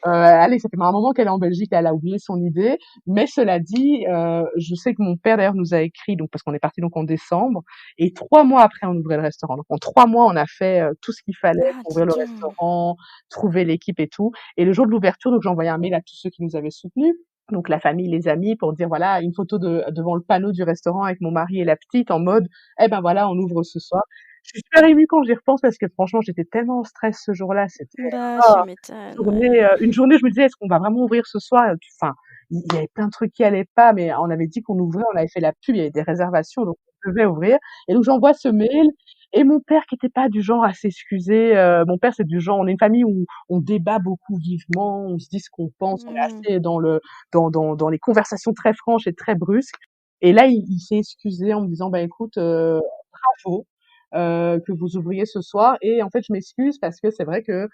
allez, ça fait un moment qu'elle est en Belgique, elle a oublié son idée. Mais cela dit, je sais que mon père d'ailleurs nous a écrit, donc parce qu'on est parti donc en décembre, et 3 mois après on ouvrait le restaurant. Donc en 3 mois on a fait tout ce qu'il fallait Ah pour dis ouvrir le donc! restaurant, trouver l'équipe et tout. Et le jour de l'ouverture, donc j'ai envoyé un mail à tous ceux qui nous avaient soutenus. Donc la famille, les amis, pour dire voilà une photo devant le panneau du restaurant avec mon mari et la petite en mode eh ben voilà on ouvre ce soir. Je suis super émue quand j'y repense parce que franchement j'étais tellement en stress ce jour-là, c'était Bah, tu oh, m'étonnes, ouais. une journée, je me disais: «Est-ce qu'on va vraiment ouvrir ce soir?» Enfin, il y avait plein de trucs qui allaient pas, mais on avait dit qu'on ouvrait, on avait fait la pub, il y avait des réservations, donc on devait ouvrir. Et donc j'envoie ce mail, et mon père qui était pas du genre à s'excuser, mon père c'est du genre, on est une famille où on débat beaucoup vivement, on se dit ce qu'on pense, on est Mmh. assez dans les conversations très franches et très brusques. Et là, il s'est excusé en me disant: «Bah écoute, bravo, que vous ouvriez ce soir, et en fait je m'excuse parce que c'est vrai que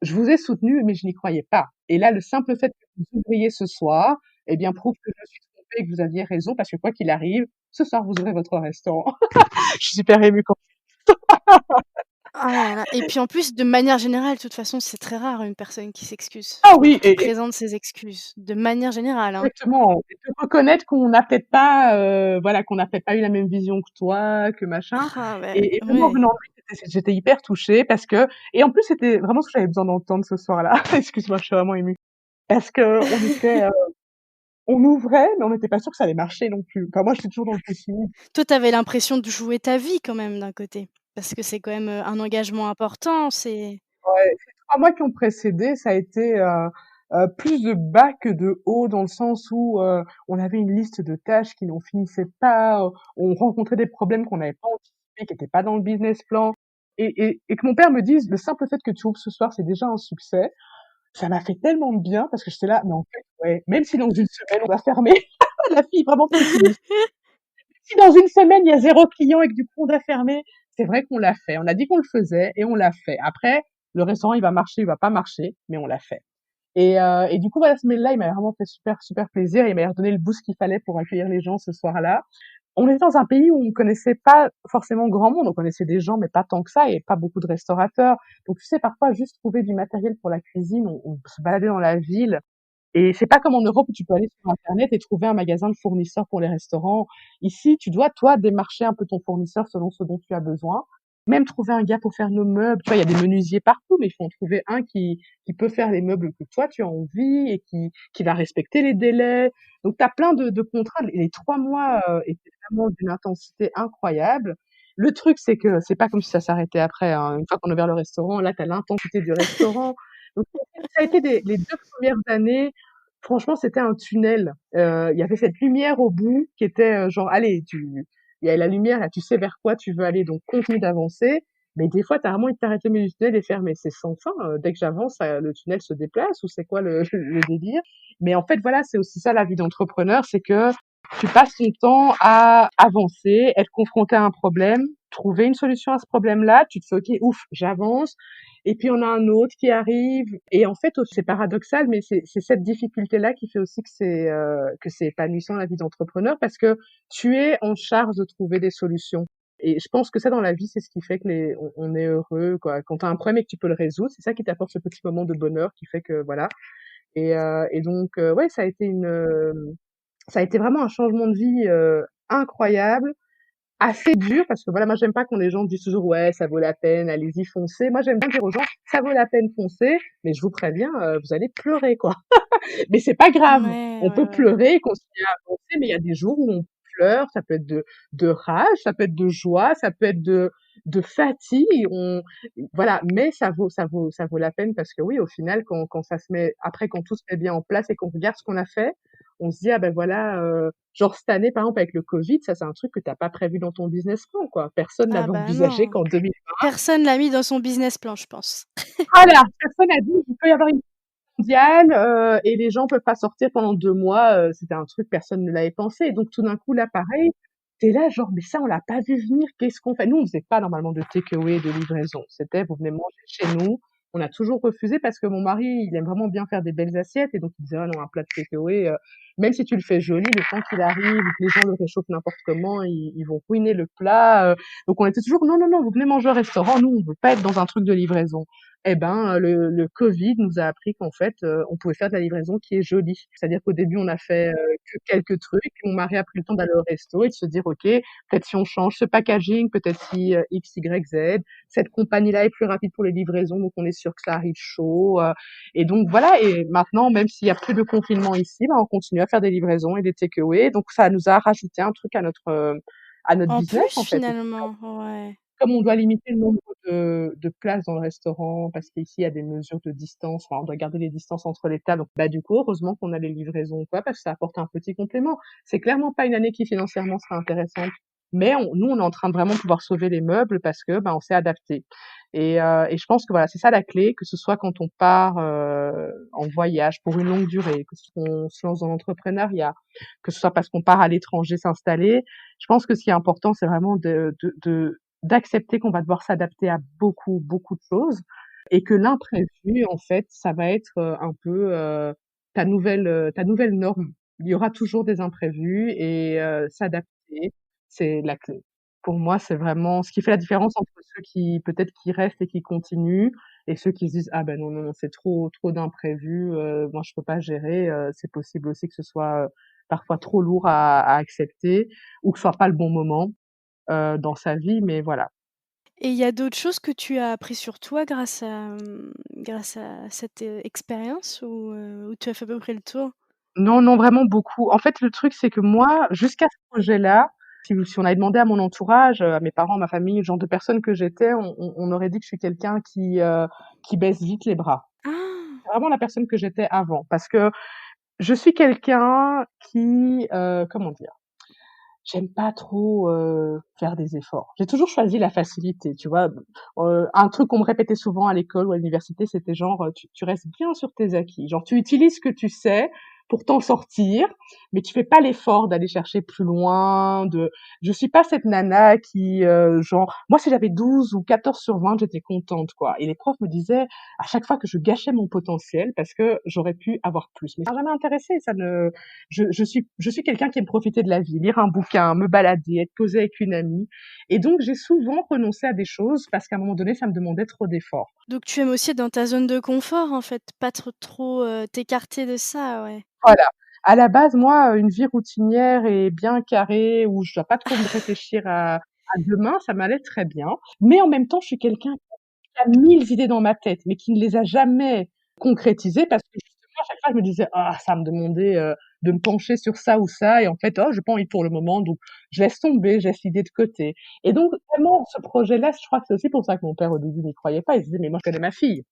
je vous ai soutenu, mais je n'y croyais pas. Et là, le simple fait que vous ouvriez ce soir, eh bien, prouve que je suis trompée et que vous aviez raison, parce que quoi qu'il arrive, ce soir, vous ouvrez votre restaurant». Je suis super émue quand Ah là là et puis en plus, de manière générale, de toute façon, c'est très rare une personne qui s'excuse. Ah Enfin, oui, qui présente ses excuses, de manière générale, hein. exactement, et de reconnaître qu'on n'a peut-être pas, voilà, qu'on n'a peut-être pas eu la même vision que toi, que machin, Ah ouais, et vraiment ouais. venant de lui, j'étais hyper touchée parce que, et en plus c'était vraiment ce que j'avais besoin d'entendre ce soir-là. Excuse-moi, je suis vraiment émue. Parce qu'on était, on ouvrait, mais on n'était pas sûr que ça allait marcher non plus. Enfin moi, j'étais toujours dans le pessimisme. Toi, tu avais l'impression de jouer ta vie quand même d'un côté? Parce que c'est quand même, un engagement important, c'est Ouais, ces 3 mois qui ont précédé, ça a été, plus de bas que de haut, dans le sens où, on avait une liste de tâches qui n'en finissait pas, on rencontrait des problèmes qu'on n'avait pas anticipés, qui étaient pas dans le business plan, et que mon père me dise: «Le simple fait que tu ouvres ce soir, c'est déjà un succès». Ça m'a fait tellement de bien parce que j'étais là: «Mais en fait, ouais, même si dans une semaine on va fermer», la fille vraiment pessimiste. «Si dans une semaine il y a 0 client et que du coup on doit fermer», c'est vrai qu'on l'a fait. On a dit qu'on le faisait et on l'a fait. Après, le restaurant, il va marcher, il va pas marcher, mais on l'a fait. Et du coup, voilà, ce mail-là, il m'a vraiment fait super, super plaisir. Il m'a redonné le boost qu'il fallait pour accueillir les gens ce soir-là. On était dans un pays où on connaissait pas forcément grand monde. On connaissait des gens, mais pas tant que ça, et pas beaucoup de restaurateurs. Donc, tu sais, parfois, juste trouver du matériel pour la cuisine, on se baladait dans la ville. Et c'est pas comme en Europe où tu peux aller sur Internet et trouver un magasin de fournisseurs pour les restaurants. Ici, tu dois, toi, démarcher un peu ton fournisseur selon ce dont tu as besoin. Même trouver un gars pour faire nos meubles. Tu vois, il y a des menuisiers partout, mais il faut en trouver un qui peut faire les meubles que toi, tu as envie, et qui va respecter les délais. Donc, tu as plein de contraintes. Et les 3 mois étaient vraiment d'une intensité incroyable. Le truc, c'est que c'est pas comme si ça s'arrêtait après, hein. Une fois qu'on a ouvert le restaurant, là, tu as l'intensité du restaurant. Donc, ça a été les 2 premières années. Franchement, c'était un tunnel. Il y avait cette lumière au bout qui était, genre: «Allez, il y a la lumière là, tu sais vers quoi tu veux aller, donc continue d'avancer». Mais des fois, tu as vraiment envie de t'arrêter au milieu du tunnel et faire: «Mais c'est sans fin, dès que j'avance, le tunnel se déplace, ou c'est quoi le le délire?» Mais en fait, voilà, c'est aussi ça la vie d'entrepreneur, c'est que tu passes ton temps à avancer, être confronté à un problème, trouver une solution à ce problème-là, tu te fais: «OK, ouf, j'avance», et puis on a un autre qui arrive, et en fait, c'est paradoxal, mais c'est cette difficulté-là qui fait aussi que c'est épanouissant la vie d'entrepreneur, parce que tu es en charge de trouver des solutions. Et je pense que ça, dans la vie, c'est ce qui fait que on est heureux, quoi. Quand tu as un problème et que tu peux le résoudre, c'est ça qui t'apporte ce petit moment de bonheur qui fait que voilà. Et donc, ouais, ça a été vraiment un changement de vie incroyable, assez dur, parce que voilà, moi j'aime pas quand les gens disent toujours: «Ouais, ça vaut la peine, allez-y, foncez». Moi, j'aime bien dire aux gens: «Ça vaut la peine, foncez, mais je vous préviens, vous allez pleurer, quoi». Mais c'est pas grave. Ouais, On ouais, peut ouais. pleurer et continuer à avancer, mais il y a des jours où on pleure, ça peut être de rage, ça peut être de joie, ça peut être de fatigue, voilà, mais ça vaut la peine, parce que oui, au final, quand ça se met après, quand tout se met bien en place et qu'on regarde ce qu'on a fait, on se dit: «Ah ben voilà», genre cette année, par exemple, avec le covid, ça, c'est un truc que tu as pas prévu dans ton business plan, quoi. Personne Ah n'avait bah envisagé non, qu'en 2000, personne l'a mis dans son business plan, je pense. voilà, personne n'a dit: «Il peut y avoir une mondiale, et les gens peuvent pas sortir pendant 2 mois», c'était un truc, personne ne l'avait pensé, et donc tout d'un coup, là, pareil, tu es là genre: «Mais ça, on l'a pas vu venir, qu'est-ce qu'on fait?» Nous, on faisait pas normalement de take-away, de livraison. C'était: «Vous venez manger chez nous». On a toujours refusé parce que mon mari, il aime vraiment bien faire des belles assiettes, et donc il disait: «Ah non, un plat de take-away, même si tu le fais joli, le temps qu'il arrive, que les gens le réchauffent n'importe comment, ils vont ruiner le plat», donc on était toujours: «Non, non, non, vous venez manger au restaurant, nous, on veut pas être dans un truc de livraison». Eh ben, le Covid nous a appris qu'en fait, on pouvait faire de la livraison qui est jolie. C'est-à-dire qu'au début, on a fait, que quelques trucs, puis mon mari a pris le temps d'aller au resto et de se dire: «OK, peut-être si on change ce packaging, peut-être si, X, Y, Z, cette compagnie-là est plus rapide pour les livraisons, donc on est sûr que ça arrive chaud», et donc voilà. Et maintenant, même s'il y a plus de confinement ici, ben, on continue à faire des livraisons et des take-away, donc ça nous a rajouté un truc à notre En business, plus, en fait. finalement, ouais. Comme on doit limiter le nombre de places dans le restaurant, parce qu'ici, il y a des mesures de distance, enfin, on doit garder les distances entre les tables. Donc, bah, du coup, heureusement qu'on a les livraisons ou quoi, parce que ça apporte un petit complément. C'est clairement pas une année qui financièrement sera intéressante, mais nous, on est en train de vraiment pouvoir sauver les meubles parce que, bah, on s'est adapté. Et je pense que voilà, c'est ça la clé, que ce soit quand on part en voyage pour une longue durée, que ce soit qu'on se lance dans l'entrepreneuriat, que ce soit parce qu'on part à l'étranger s'installer. Je pense que ce qui est important, c'est vraiment d'accepter qu'on va devoir s'adapter à beaucoup, beaucoup de choses, et que l'imprévu, en fait, ça va être, un peu, ta nouvelle norme. Il y aura toujours des imprévus, et s'adapter, c'est la clé. Pour moi, c'est vraiment ce qui fait la différence entre ceux qui peut-être qui restent et qui continuent et ceux qui se disent: «Ah ben non, non, non, c'est trop d'imprévus, moi je peux pas gérer», c'est possible aussi que ce soit, parfois trop lourd à accepter ou que ce soit pas le bon moment, dans sa vie, mais voilà. Et il y a d'autres choses que tu as appris sur toi grâce à cette, expérience ou tu as fait à peu près le tour? Non, non, vraiment beaucoup. En fait, le truc, c'est que moi, jusqu'à ce projet-là, si on avait demandé à mon entourage, à mes parents, ma famille, le genre de personne que j'étais, on aurait dit que je suis quelqu'un qui baisse vite les bras. Ah! C'est vraiment la personne que j'étais avant. Parce que je suis quelqu'un qui, comment dire? J'aime pas trop, faire des efforts. J'ai toujours choisi la facilité, tu vois? Un truc qu'on me répétait souvent à l'école ou à l'université, c'était genre, «Tu restes bien sur tes acquis». Genre tu utilises ce que tu sais pour t'en sortir, mais tu fais pas l'effort d'aller chercher plus loin, de je suis pas cette nana qui, genre moi si j'avais 12 ou 14/20, j'étais contente, quoi, et les profs me disaient à chaque fois que je gâchais mon potentiel parce que j'aurais pu avoir plus. Mais ça m'a jamais intéressée, ça ne je suis quelqu'un qui aime profiter de la vie, lire un bouquin, me balader, être posé avec une amie. Et donc, j'ai souvent renoncé à des choses parce qu'à un moment donné, ça me demandait trop d'efforts. Donc tu aimes aussi être dans ta zone de confort, en fait, pas trop, t'écarter de ça, ouais. Voilà. À la base, moi, une vie routinière et bien carrée où je dois pas trop me réfléchir à demain, ça m'allait très bien. Mais en même temps, je suis quelqu'un qui a 1000 idées dans ma tête, mais qui ne les a jamais concrétisées parce que justement, à chaque fois, je me disais: «Ah, ça va me demander, de me pencher sur ça ou ça» et en fait: «Oh, j'ai pas envie pour le moment», donc je laisse tomber, je laisse l'idée de côté. Et donc vraiment, ce projet-là, je crois que c'est aussi pour ça que mon père, au début, n'y croyait pas. Il se disait: «Mais moi, je connais ma fille.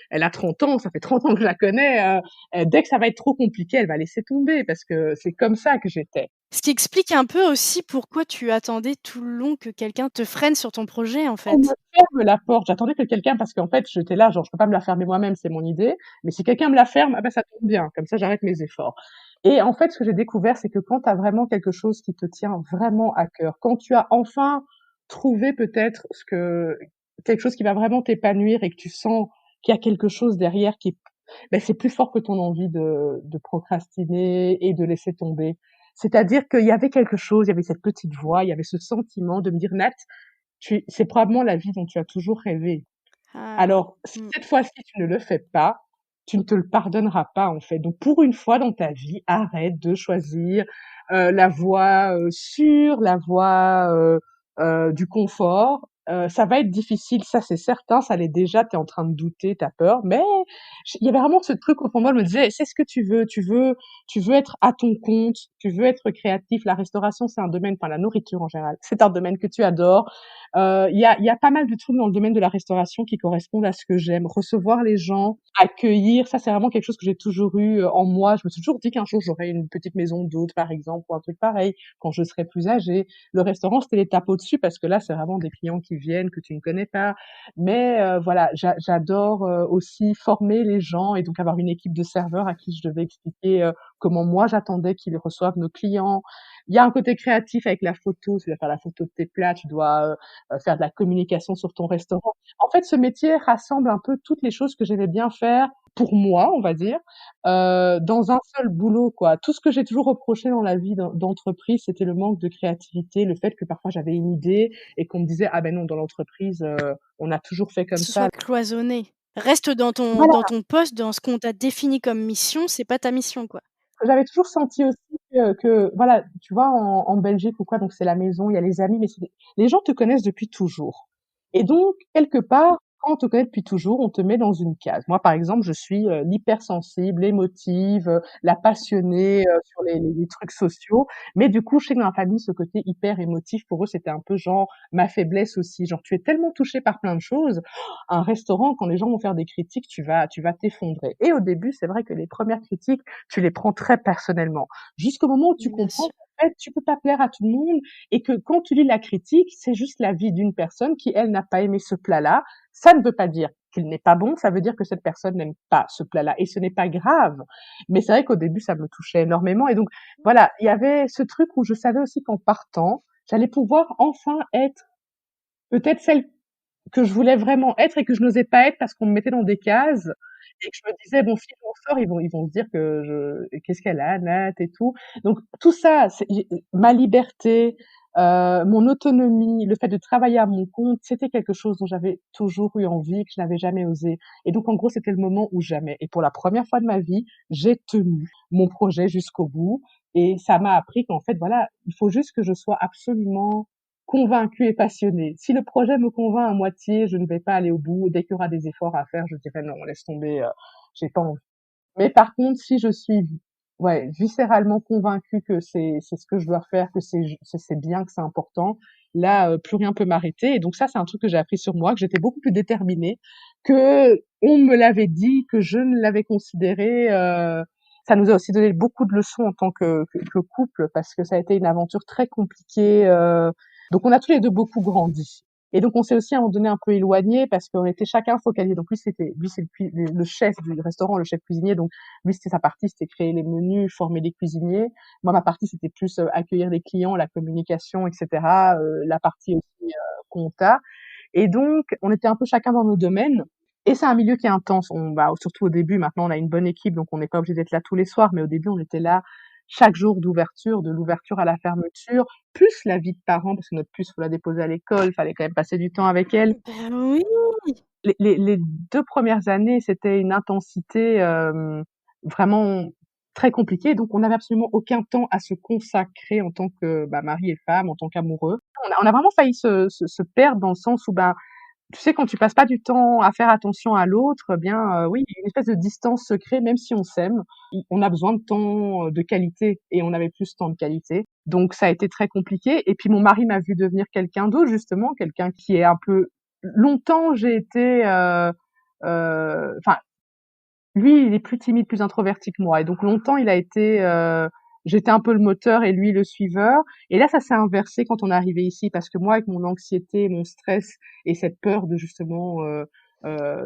Elle a 30 ans, ça fait 30 ans que je la connais, dès que ça va être trop compliqué, elle va laisser tomber» parce que c'est comme ça que j'étais. Ce qui explique un peu aussi pourquoi tu attendais tout le long que quelqu'un te freine sur ton projet, en On me fait. ferme la porte. J'attendais que quelqu'un parce qu'en fait, j'étais là, genre, je peux pas me la fermer moi-même, c'est mon idée. Mais si quelqu'un me la ferme, ah ben, ça tombe bien. Comme ça, j'arrête mes efforts. Et en fait, ce que j'ai découvert, c'est que quand tu as vraiment quelque chose qui te tient vraiment à cœur, quand tu as enfin trouvé peut-être quelque chose qui va vraiment t'épanouir et que tu sens qu'il y a quelque chose derrière ben, c'est plus fort que ton envie de procrastiner et de laisser tomber. C'est-à-dire qu'il y avait quelque chose, il y avait cette petite voix, il y avait ce sentiment de me dire, Nat, c'est probablement la vie dont tu as toujours rêvé. Ah. Alors, si Mmh. cette fois-ci tu ne le fais pas, tu ne te le pardonneras pas, en fait. Donc, pour une fois dans ta vie, arrête de choisir la voie sûre, la voie du confort. Ça va être difficile, ça c'est certain, ça l'est déjà, tu es en train de douter, tu as peur, mais il y avait vraiment ce truc au fond de moi, je me disais, c'est ce que tu veux être à ton compte, tu veux être créatif. La restauration, c'est un domaine, enfin la nourriture en général, c'est un domaine que tu adores. Il y a pas mal de trucs dans le domaine de la restauration qui correspondent à ce que j'aime. Recevoir les gens, accueillir, ça c'est vraiment quelque chose que j'ai toujours eu en moi. Je me suis toujours dit qu'un jour j'aurais une petite maison d'hôtes, par exemple, ou un truc pareil, quand je serai plus âgée. Le restaurant, c'était l'étape au-dessus parce que là, c'est vraiment des clients qui viennent, que tu ne connais pas. Mais voilà, j'adore aussi former les gens et donc avoir une équipe de serveurs à qui je devais expliquer comment moi j'attendais qu'ils reçoivent nos clients. Il y a un côté créatif avec la photo, tu dois faire la photo de tes plats, tu dois faire de la communication sur ton restaurant. En fait, ce métier rassemble un peu toutes les choses que j'aimais bien faire pour moi, on va dire, dans un seul boulot, quoi. Tout ce que j'ai toujours reproché dans la vie d'entreprise, c'était le manque de créativité, le fait que parfois j'avais une idée et qu'on me disait: «Ah ben non, dans l'entreprise, on a toujours fait Que comme ce ça». soit cloisonné. Reste dans ton Voilà, dans ton poste, dans ce qu'on t'a défini comme mission, c'est pas ta mission, quoi. j'avais toujours senti aussi que voilà, tu vois, en Belgique ou quoi, donc c'est la maison, il y a les amis, mais les gens te connaissent depuis toujours. Et donc, quelque part, quand on te connaît depuis toujours, on te met dans une case. Moi, par exemple, je suis l'hypersensible, émotive, la passionnée sur les trucs sociaux. Mais du coup, je sais que dans la famille, ce côté hyper émotif, pour eux, c'était un peu genre ma faiblesse aussi. Genre, tu es tellement touché par plein de choses. Un restaurant, quand les gens vont faire des critiques, tu vas t'effondrer. Et au début, c'est vrai que les premières critiques, tu les prends très personnellement. Jusqu'au moment où tu Bien comprends sûr. qu'en fait, tu peux pas plaire à tout le monde et que quand tu lis la critique, c'est juste l'avis d'une personne qui, elle, n'a pas aimé ce plat-là. Ça ne veut pas dire qu'il n'est pas bon, ça veut dire que cette personne n'aime pas ce plat-là et ce n'est pas grave. Mais c'est vrai qu'au début, ça me touchait énormément et donc voilà, il y avait ce truc où je savais aussi qu'en partant, j'allais pouvoir enfin être peut-être celle que je voulais vraiment être et que je n'osais pas être parce qu'on me mettait dans des cases et que je me disais: «Bon, si j'en sors, ils vont se dire que qu'est-ce qu'elle a, Nat et tout». Donc tout ça, c'est ma liberté, Mon autonomie, le fait de travailler à mon compte, c'était quelque chose dont j'avais toujours eu envie, que je n'avais jamais osé. Et donc, en gros, c'était le moment où jamais. Et pour la première fois de ma vie, j'ai tenu mon projet jusqu'au bout. Et ça m'a appris qu'en fait, voilà, il faut juste que je sois absolument convaincue et passionnée. Si le projet me convainc à moitié, je ne vais pas aller au bout. Dès qu'il y aura des efforts à faire, je dirais non, laisse tomber, j'ai pas envie. Mais par contre, si je suis ouais, viscéralement convaincue que c'est ce que je dois faire, que c'est bien, que c'est important, là, plus rien peut m'arrêter. Et donc ça, c'est un truc que j'ai appris sur moi, que j'étais beaucoup plus déterminée, que on me l'avait dit, que je ne l'avais considéré. Ça nous a aussi donné beaucoup de leçons en tant que couple, parce que ça a été une aventure très compliquée. Donc on a tous les deux beaucoup grandi. Et donc on s'est aussi à un moment donné un peu éloignés parce qu'on était chacun focalisé. Donc lui c'est le chef du restaurant, le chef cuisinier. Donc lui c'était sa partie, c'était créer les menus, former les cuisiniers. Moi ma partie c'était plus accueillir les clients, la communication, etc. La partie aussi compta. Et donc on était un peu chacun dans nos domaines. Et c'est un milieu qui est intense. Surtout au début, maintenant on a une bonne équipe, donc on n'est pas obligé d'être là tous les soirs. Mais au début on était là chaque jour d'ouverture, de l'ouverture à la fermeture, plus la vie de parents, parce que notre puce, faut la déposer à l'école, fallait quand même passer du temps avec elle. Ben oui! Les 2 premières années, c'était une intensité, vraiment très compliquée, donc on n'avait absolument aucun temps à se consacrer en tant que, mari et femme, en tant qu'amoureux. On a vraiment failli se perdre dans le sens où, tu sais, quand tu passes pas du temps à faire attention à l'autre, eh bien, oui, une espèce de distance se crée, même si on s'aime. On a besoin de temps de qualité et on avait plus ce temps de qualité. Donc, ça a été très compliqué. Et puis, mon mari m'a vu devenir quelqu'un d'autre, justement, quelqu'un qui est un peu... Longtemps, j'ai été... Enfin, lui, il est plus timide, plus introverti que moi. Et donc, longtemps, il a été... J'étais un peu le moteur et lui le suiveur. Et là, ça s'est inversé quand on est arrivé ici, parce que moi, avec mon anxiété, mon stress et cette peur de justement que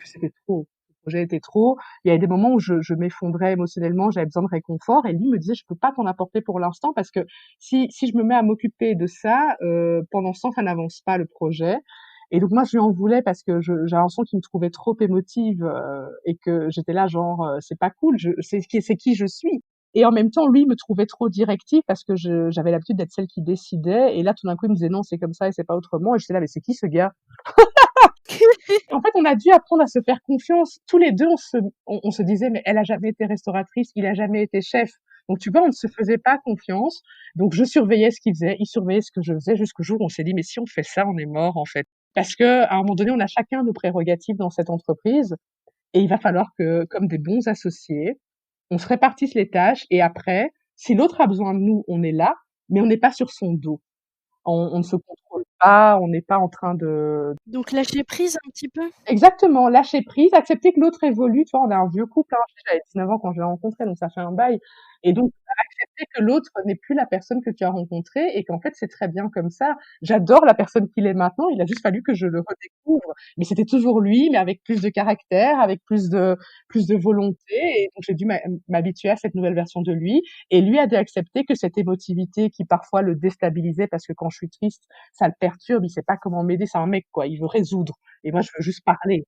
c'était trop, le projet était trop, il y avait des moments où je m'effondrais émotionnellement, j'avais besoin de réconfort. Et lui me disait, je peux pas t'en apporter pour l'instant parce que si je me mets à m'occuper de ça, pendant ce temps, ça n'avance pas le projet. Et donc moi, je lui en voulais parce que j'ai l'impression qu'il me trouvait trop émotive et que j'étais là genre, c'est pas cool, c'est qui je suis. Et en même temps, lui me trouvait trop directive parce que j'avais l'habitude d'être celle qui décidait. Et là, tout d'un coup, il me disait non, c'est comme ça et c'est pas autrement. Et j'étais là, mais c'est qui ce gars? En fait, on a dû apprendre à se faire confiance. Tous les deux, on se disait, mais elle a jamais été restauratrice, il a jamais été chef. Donc, tu vois, on ne se faisait pas confiance. Donc, je surveillais ce qu'il faisait, il surveillait ce que je faisais jusqu'au jour où on s'est dit, mais si on fait ça, on est mort, en fait. Parce que, à un moment donné, on a chacun nos prérogatives dans cette entreprise. Et il va falloir que, comme des bons associés, on se répartisse les tâches. Et après, si l'autre a besoin de nous, on est là, mais on n'est pas sur son dos. On ne se contrôle pas, on n'est pas en train de, Donc lâcher prise un petit peu? exactement, lâcher prise, accepter que l'autre évolue. Tu vois, on a un vieux couple, hein. J'avais 19 ans quand je l'ai rencontré, donc ça fait un bail. Et donc, accepter que l'autre n'est plus la personne que tu as rencontrée et qu'en fait, c'est très bien comme ça. J'adore la personne qu'il est maintenant. Il a juste fallu que je le redécouvre. Mais c'était toujours lui, mais avec plus de caractère, avec plus de volonté. Et donc, j'ai dû m'habituer à cette nouvelle version de lui. Et lui a dû accepter que cette émotivité qui parfois le déstabilisait parce que quand je suis triste, ça le perturbe. Il sait pas comment m'aider. C'est un mec, quoi. Il veut résoudre. Et moi, je veux juste parler.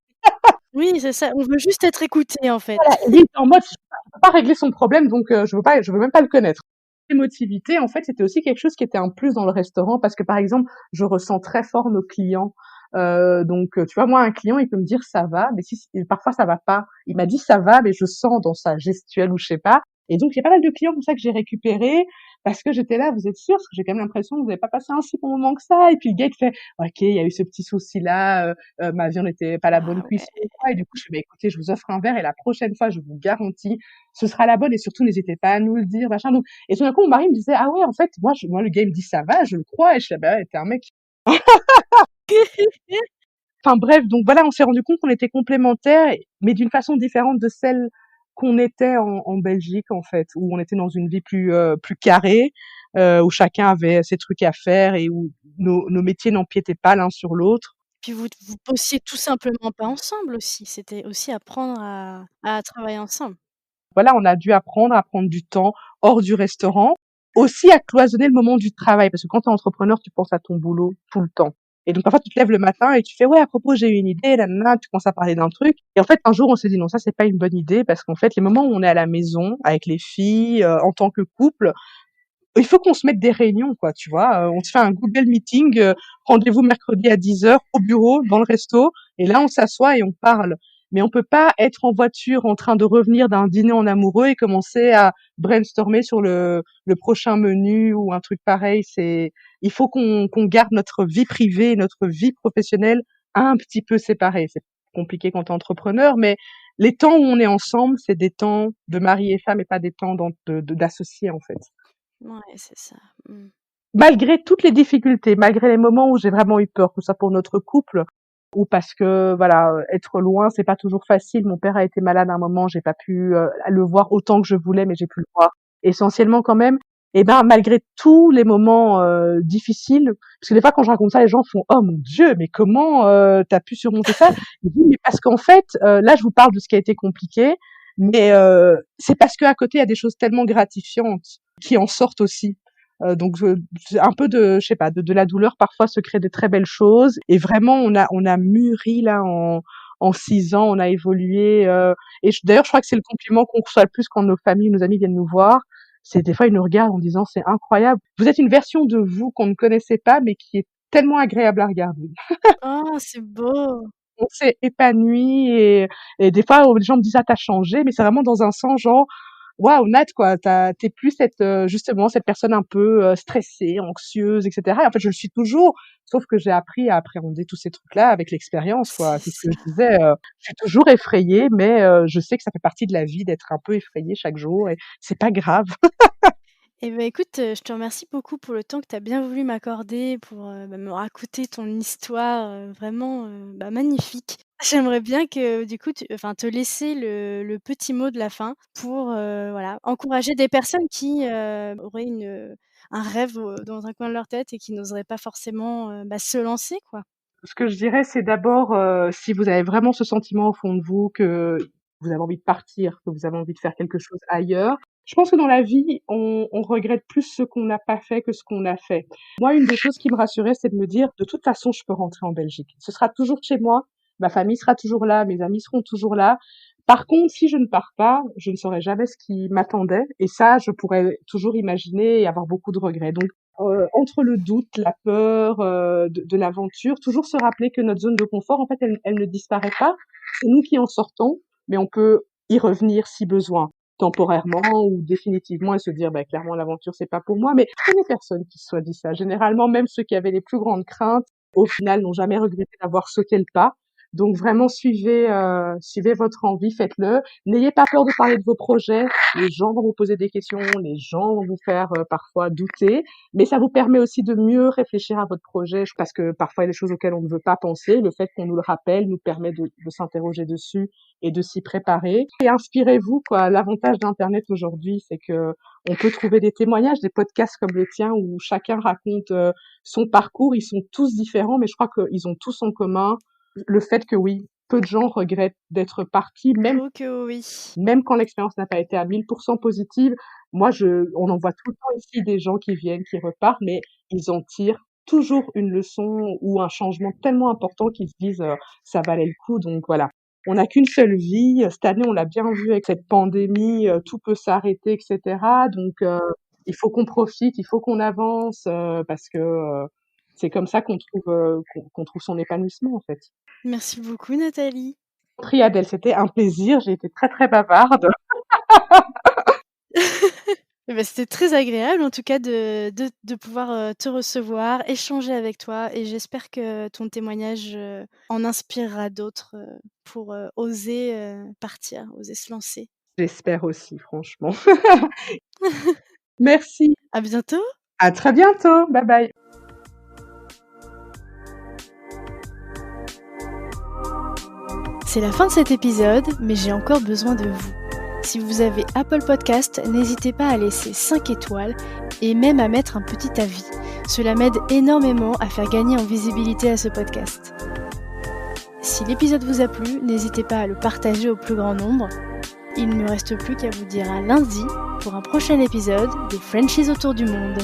Oui, c'est ça, on veut juste être écouté, en fait. Voilà, et lui, il était en mode, je peux pas régler son problème, donc je veux même pas le connaître. L'émotivité, en fait, c'était aussi quelque chose qui était un plus dans le restaurant, parce que par exemple, je ressens très fort nos clients. Tu vois, moi, un client, il peut me dire ça va, mais parfois ça va pas. Il m'a dit ça va, mais je sens dans sa gestuelle ou je sais pas. Et donc, j'ai pas mal de clients comme ça que j'ai récupérés parce que j'étais là, vous êtes sûr? Parce que j'ai quand même l'impression que vous n'avez pas passé un si bon moment que ça. Et puis le gars, il fait, OK, il y a eu ce petit souci-là, ma viande n'était pas la bonne Ah ouais. cuisson. Et du coup, je fais, bah, écoutez, je vous offre un verre et la prochaine fois, je vous garantis, ce sera la bonne et surtout, n'hésitez pas à nous le dire, machin. Donc, et tout d'un coup, mon mari me disait, ah ouais, en fait, moi, le gars, il me dit ça va, je le crois. Et je fais, bah, ouais, t'es un mec. Enfin bref, donc voilà, on s'est rendu compte qu'on était complémentaires, mais d'une façon différente de celle qu'on était en Belgique en fait, où on était dans une vie plus carrée, où chacun avait ses trucs à faire et où nos métiers n'empiétaient pas l'un sur l'autre. Puis vous bossiez tout simplement pas ensemble aussi, c'était aussi apprendre à travailler ensemble. Voilà, on a dû apprendre à prendre du temps hors du restaurant, aussi à cloisonner le moment du travail, parce que quand tu es entrepreneur, tu penses à ton boulot tout le temps. Et donc parfois tu te lèves le matin et tu fais ouais, à propos, j'ai eu une idée, là, tu commences à parler d'un truc. Et en fait un jour on s'est dit non, ça c'est pas une bonne idée parce qu'en fait les moments où on est à la maison avec les filles en tant que couple, il faut qu'on se mette des réunions, quoi, tu vois. On se fait un Google Meeting, rendez-vous mercredi à 10 heures au bureau, dans le resto, et là, on s'assoit et on parle. Mais on peut pas être en voiture en train de revenir d'un dîner en amoureux et commencer à brainstormer sur le prochain menu ou un truc pareil. Il faut qu'on garde notre vie privée, notre vie professionnelle un petit peu séparées. C'est compliqué quand t'es entrepreneur, mais les temps où on est ensemble, c'est des temps de mari et femme et pas des temps d'associés, en fait. Ouais, c'est ça. Mmh. Malgré toutes les difficultés, malgré les moments où j'ai vraiment eu peur, que ce soit pour notre couple ou parce que voilà, être loin, c'est pas toujours facile. Mon père a été malade à un moment, j'ai pas pu le voir autant que je voulais, mais j'ai pu le voir essentiellement quand même. Et ben malgré tous les moments difficiles, parce que des fois quand je raconte ça, les gens font oh mon Dieu, mais comment t'as pu surmonter ça? Je dis mais parce qu'en fait, là je vous parle de ce qui a été compliqué, mais c'est parce qu'à côté il y a des choses tellement gratifiantes qui en sortent aussi. Donc un peu de, je sais pas, de la douleur parfois se crée de très belles choses. Et vraiment, on a mûri là en 6 ans, on a évolué. D'ailleurs, je crois que c'est le compliment qu'on reçoit le plus quand nos familles, nos amis viennent nous voir. C'est des fois ils nous regardent en disant c'est incroyable. Vous êtes une version de vous qu'on ne connaissait pas, mais qui est tellement agréable à regarder. Oh, c'est beau! On s'est épanoui et des fois les gens me disent ah t'as changé, mais c'est vraiment dans un sens genre waouh Nat quoi, t'es plus cette justement cette personne un peu stressée, anxieuse, etc. Et en fait je le suis toujours, sauf que j'ai appris à appréhender tous ces trucs-là avec l'expérience quoi. C'est C'est ce ça. que je disais, je suis toujours effrayée, mais je sais que ça fait partie de la vie d'être un peu effrayée chaque jour et c'est pas grave. Eh ben, écoute, je te remercie beaucoup pour le temps que tu as bien voulu m'accorder pour, me raconter ton histoire, vraiment, magnifique. J'aimerais bien que du coup te laisser le petit mot de la fin pour, voilà, encourager des personnes qui, auraient un rêve, dans un coin de leur tête et qui n'oseraient pas forcément, se lancer, quoi. Ce que je dirais, c'est d'abord, si vous avez vraiment ce sentiment au fond de vous que vous avez envie de partir, que vous avez envie de faire quelque chose ailleurs, je pense que dans la vie, on regrette plus ce qu'on n'a pas fait que ce qu'on a fait. Moi, une des choses qui me rassurait, c'est de me dire: «De toute façon, je peux rentrer en Belgique. Ce sera toujours chez moi, ma famille sera toujours là, mes amis seront toujours là. Par contre, si je ne pars pas, je ne saurais jamais ce qui m'attendait et ça, je pourrais toujours imaginer et avoir beaucoup de regrets». Donc entre le doute, la peur de l'aventure, toujours se rappeler que notre zone de confort, en fait, elle ne disparaît pas. C'est nous qui en sortons, mais on peut y revenir si besoin, temporairement ou définitivement, et se dire, bah, clairement, l'aventure, c'est pas pour moi. Mais je connais personne qui se soit dit ça. Généralement, même ceux qui avaient les plus grandes craintes, au final, n'ont jamais regretté d'avoir sauté le pas. Donc vraiment, suivez votre envie, faites-le. N'ayez pas peur de parler de vos projets. Les gens vont vous poser des questions, les gens vont vous faire parfois douter. Mais ça vous permet aussi de mieux réfléchir à votre projet, parce que parfois il y a des choses auxquelles on ne veut pas penser. Le fait qu'on nous le rappelle nous permet de s'interroger dessus et de s'y préparer. Et inspirez-vous, quoi. L'avantage d'Internet aujourd'hui, c'est que on peut trouver des témoignages, des podcasts comme le tien où chacun raconte son parcours. Ils sont tous différents, mais je crois qu'ils ont tous en commun le fait que oui, peu de gens regrettent d'être partis, même Oh que oui. même quand l'expérience n'a pas été à 1000% positive. Moi, on en voit tout le temps ici des gens qui viennent, qui repartent, mais ils en tirent toujours une leçon ou un changement tellement important qu'ils se disent ça valait le coup. Donc voilà, on n'a qu'une seule vie. Cette année, on l'a bien vu avec cette pandémie, tout peut s'arrêter, etc. Donc il faut qu'on profite, il faut qu'on avance parce que c'est comme ça qu'on trouve son épanouissement en fait. Merci beaucoup Nathalie. Adèle, c'était un plaisir. J'ai été très très bavarde. Eh bah, c'était très agréable en tout cas de pouvoir, te recevoir, échanger avec toi et j'espère que ton témoignage, en inspirera d'autres, pour, oser, partir, oser se lancer. J'espère aussi, franchement. Merci. À bientôt. À très bientôt. Bye bye. C'est la fin de cet épisode, mais j'ai encore besoin de vous. Si vous avez Apple Podcast, n'hésitez pas à laisser 5 étoiles et même à mettre un petit avis. Cela m'aide énormément à faire gagner en visibilité à ce podcast. Si l'épisode vous a plu, n'hésitez pas à le partager au plus grand nombre. Il ne me reste plus qu'à vous dire à lundi pour un prochain épisode de Frenchies autour du monde.